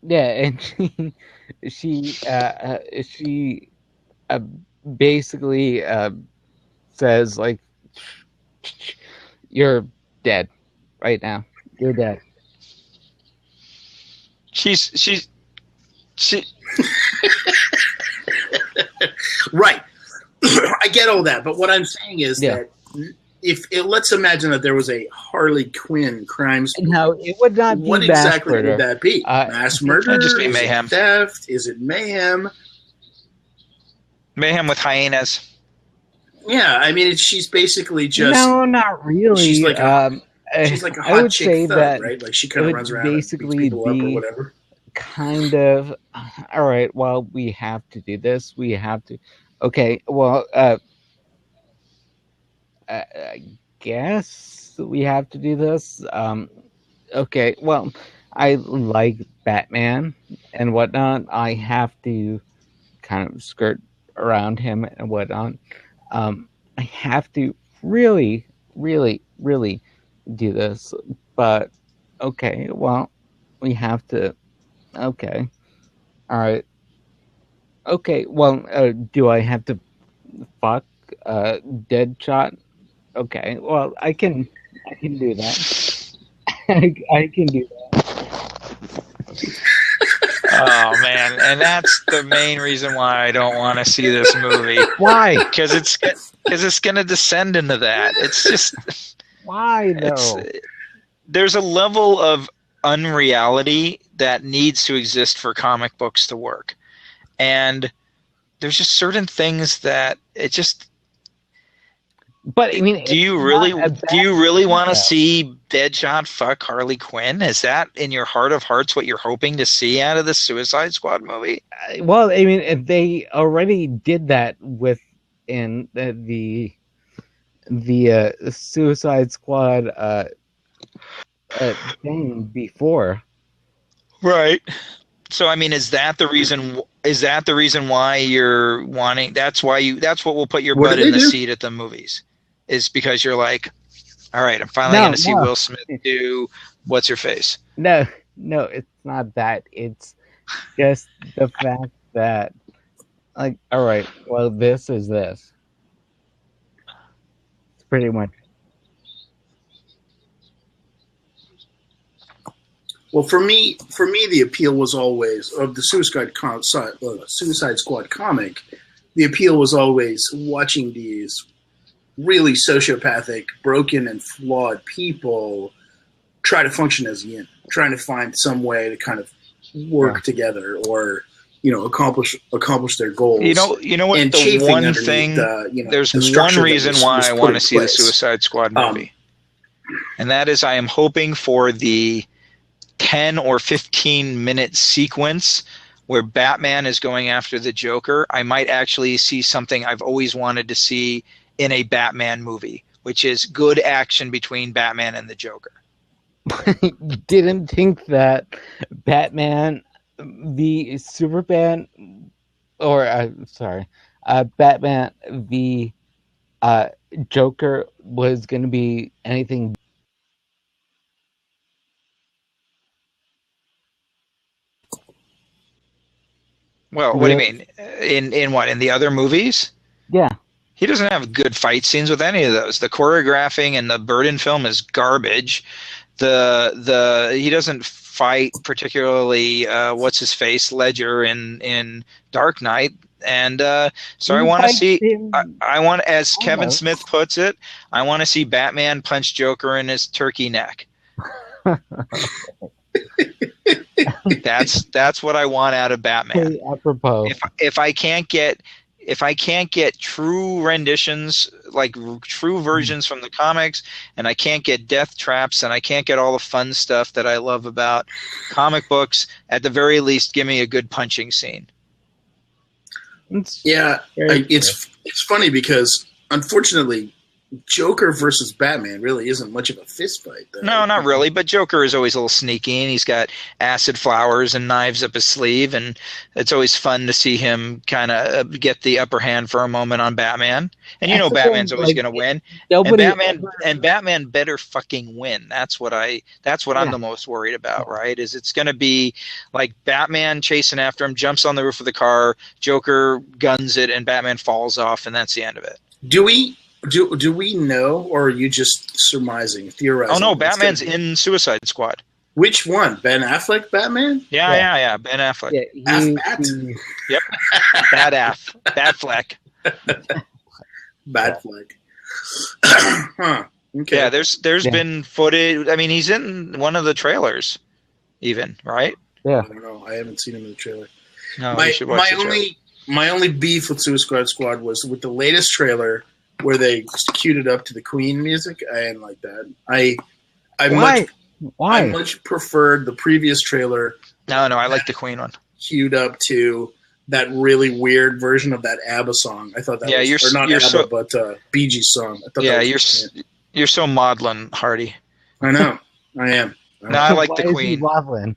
Speaker 2: Yeah, and she basically says like, "You're dead right now. You're dead."
Speaker 1: She
Speaker 3: Right. I get all that, but what I'm saying is that let's imagine that there was a Harley Quinn crime story.
Speaker 2: No, it would not be
Speaker 3: What
Speaker 2: mass
Speaker 3: exactly
Speaker 2: murder.
Speaker 3: would that be? Mass murder?
Speaker 1: It'd just be
Speaker 3: Is it
Speaker 1: mayhem.
Speaker 3: theft? Is it mayhem?
Speaker 1: mayhem with hyenas.
Speaker 3: Yeah, I mean, she's basically just
Speaker 2: No, not really.
Speaker 3: she's like a
Speaker 2: I
Speaker 3: hot
Speaker 2: would
Speaker 3: chick
Speaker 2: say
Speaker 3: thug,
Speaker 2: that
Speaker 3: right? Like she
Speaker 2: it
Speaker 3: kind of
Speaker 2: would
Speaker 3: runs around and beats
Speaker 2: basically
Speaker 3: people up or
Speaker 2: be
Speaker 3: whatever.
Speaker 2: kind of all right. Well, we have to do this. We have to. Okay. Well, I guess we have to do this. Okay. Well, I like Batman and whatnot. I have to kind of skirt around him and whatnot. I have to really, really, really do this. But okay. Well, we have to. Okay. All right. Okay. Well, do I have to fuck Deadshot? Okay. Well, I can do that. I can do that.
Speaker 1: Oh man, and that's the main reason why I don't want to see this movie.
Speaker 2: Why?
Speaker 1: Because it's going to descend into that. It's just
Speaker 2: Why though?
Speaker 1: there's a level of unreality that needs to exist for comic books to work, and there's just certain things that it just.
Speaker 2: But I mean,
Speaker 1: Do you really want to see Deadshot fuck Harley Quinn? Is that in your heart of hearts what you're hoping to see out of the Suicide Squad movie?
Speaker 2: Well, I mean, if they already did that in the Suicide Squad thing before.
Speaker 1: Right. So I mean, is that the reason? Is that the reason why you're wanting? That's what will put your
Speaker 3: What
Speaker 1: butt
Speaker 3: did
Speaker 1: in
Speaker 3: they
Speaker 1: the
Speaker 3: do?
Speaker 1: seat at the movies. Is because you're like, all right, I'm finally going to see Will Smith do what's your face.
Speaker 2: No, it's not that. It's just the fact that, like, all right, well, this is this. It's pretty much.
Speaker 3: Well, for me, the appeal was always of the Suicide Squad comic. The appeal was always watching these really sociopathic, broken, and flawed people try to function as a unit, trying to find some way to kind of work together, or accomplish their goals.
Speaker 1: You know what?
Speaker 3: And
Speaker 1: The one
Speaker 3: underneath
Speaker 1: thing, there's
Speaker 3: the
Speaker 1: one
Speaker 3: structure that
Speaker 1: reason
Speaker 3: was
Speaker 1: why I
Speaker 3: put
Speaker 1: want
Speaker 3: in
Speaker 1: to see the
Speaker 3: place.
Speaker 1: Suicide Squad movie, and that is I am hoping for the 10 or 15 minute sequence where Batman is going after the Joker. I might actually see something I've always wanted to see in a Batman movie, which is good action between Batman and the Joker.
Speaker 2: Didn't think that Batman, the Superman, or Batman, the Joker was going to be anything.
Speaker 1: Well, what do you mean? In what? In the other movies?
Speaker 2: Yeah.
Speaker 1: He doesn't have good fight scenes with any of those. The choreographing in the Burton film is garbage. He doesn't fight particularly what's his face Ledger in Dark Knight, and so I want to see. I want, as Kevin Smith puts it, I want to see Batman punch Joker in his turkey neck. That's what I want out of Batman.
Speaker 2: Hey, apropos.
Speaker 1: If I can't get true renditions like true versions from the comics, and I can't get death traps, and I can't get all the fun stuff that I love about comic books, at the very least, give me a good punching scene.
Speaker 3: Yeah, it's funny because unfortunately, Joker versus Batman really isn't much of a fist fight. Though.
Speaker 1: No, not really. But Joker is always a little sneaky, and he's got acid flowers and knives up his sleeve, and it's always fun to see him kind of get the upper hand for a moment on Batman. And Batman's always going to win. And Batman better fucking win. That's what I'm the most worried about. Right? Is it's going to be like Batman chasing after him, jumps on the roof of the car, Joker guns it, and Batman falls off, and that's the end of it.
Speaker 3: Do we know, or are you just surmising, theorizing?
Speaker 1: Oh no, Batman's in Suicide Squad.
Speaker 3: Which one? Ben Affleck Batman?
Speaker 1: Yeah. Ben Affleck.
Speaker 3: Yeah,
Speaker 1: Yep. Batfleck.
Speaker 3: Batfleck. Huh. Okay.
Speaker 1: Yeah, there's been footage. I mean, he's in one of the trailers, even, right?
Speaker 2: Yeah.
Speaker 3: I don't know. I haven't seen him in the trailer.
Speaker 1: No, you should watch the trailer.
Speaker 3: My only beef with Suicide Squad was with the latest trailer where they queued it up to the Queen music. I didn't like that. I much preferred the previous trailer.
Speaker 1: No, I like the Queen one.
Speaker 3: Queued up to that really weird version of that ABBA song. I thought that was not ABBA, but Bee Gees song. I thought
Speaker 1: you're so maudlin, Hardy.
Speaker 3: I know. I am.
Speaker 1: No, I like the Queen.
Speaker 2: Maudlin?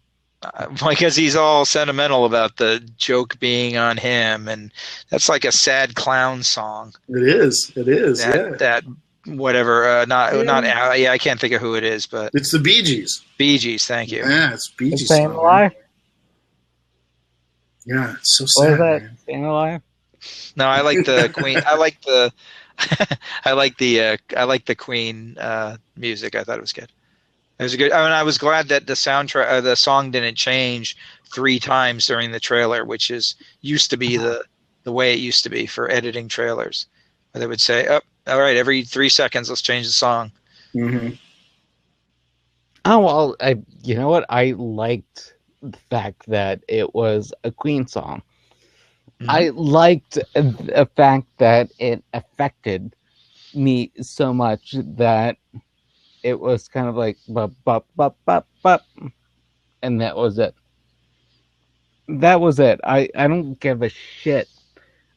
Speaker 1: Because he's all sentimental about the joke being on him, and that's like a sad clown song.
Speaker 3: It is.
Speaker 1: That whatever. I can't think of who it is, but
Speaker 3: it's the Bee Gees.
Speaker 1: Bee Gees, thank you.
Speaker 3: Yeah, it's Bee Gees.
Speaker 2: Staying Alive.
Speaker 3: Yeah, it's so
Speaker 2: sad.
Speaker 3: What is that?
Speaker 2: Man. Staying Alive.
Speaker 1: No, I like the Queen. I like the. I like the Queen music. I thought it was good. It was good. I mean, I was glad that the soundtrack, the song didn't change 3 times during the trailer, which used to be the way it used to be for editing trailers. Where they would say, "Oh, all right, every 3 seconds, let's change the song."
Speaker 3: Mm-hmm.
Speaker 2: Oh well, you know what? I liked the fact that it was a Queen song. Mm-hmm. I liked the fact that it affected me so much that it was kind of like bup, bup, bup, bup, bup, and that was it. That was it. I don't give a shit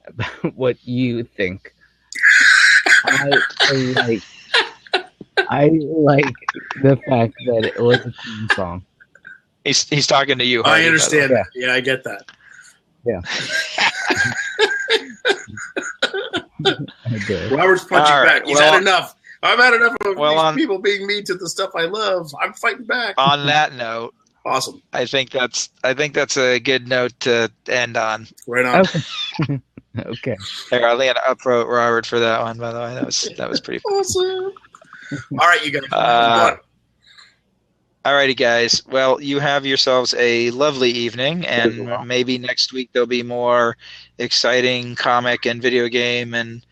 Speaker 2: about what you think. I like the fact that it was a Queen song.
Speaker 1: He's talking to you, Hardy.
Speaker 3: I understand that. Yeah, I get that.
Speaker 2: Yeah.
Speaker 3: Robert's punching back. He's had enough. I've had enough of these people being mean to the stuff I love. I'm fighting back.
Speaker 1: On that note,
Speaker 3: awesome.
Speaker 1: I think that's a good note to end on.
Speaker 3: Right on.
Speaker 2: Okay. Okay.
Speaker 1: Hey, Arlene upvote Robert for that one. By the way, that was pretty
Speaker 3: awesome. All right, you guys.
Speaker 1: Alrighty, guys. Well, you have yourselves a lovely evening, and maybe next week there'll be more exciting comic and video game and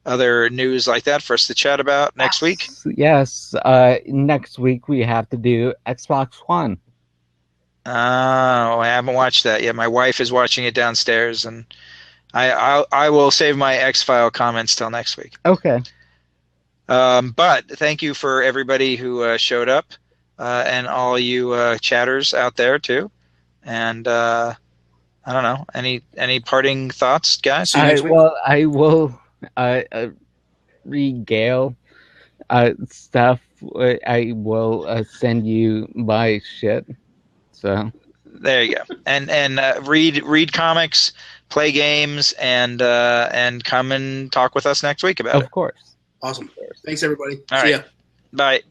Speaker 1: other news like that for us to chat about next week.
Speaker 2: Yes. Next week we have to do Xbox One.
Speaker 1: Oh, I haven't watched that yet. My wife is watching it downstairs, and I will save my X-File comments till next week.
Speaker 2: Okay.
Speaker 1: But thank you for everybody who showed up, and all you chatters out there too. And I don't know, any parting thoughts, guys?
Speaker 2: I will regale stuff. I will send you my shit. So
Speaker 1: there you go. And read comics, play games, and come and talk with us next week about it.
Speaker 2: Of course.
Speaker 3: Awesome. Thanks, everybody.
Speaker 1: All
Speaker 3: See
Speaker 1: right.
Speaker 3: ya.
Speaker 1: Bye.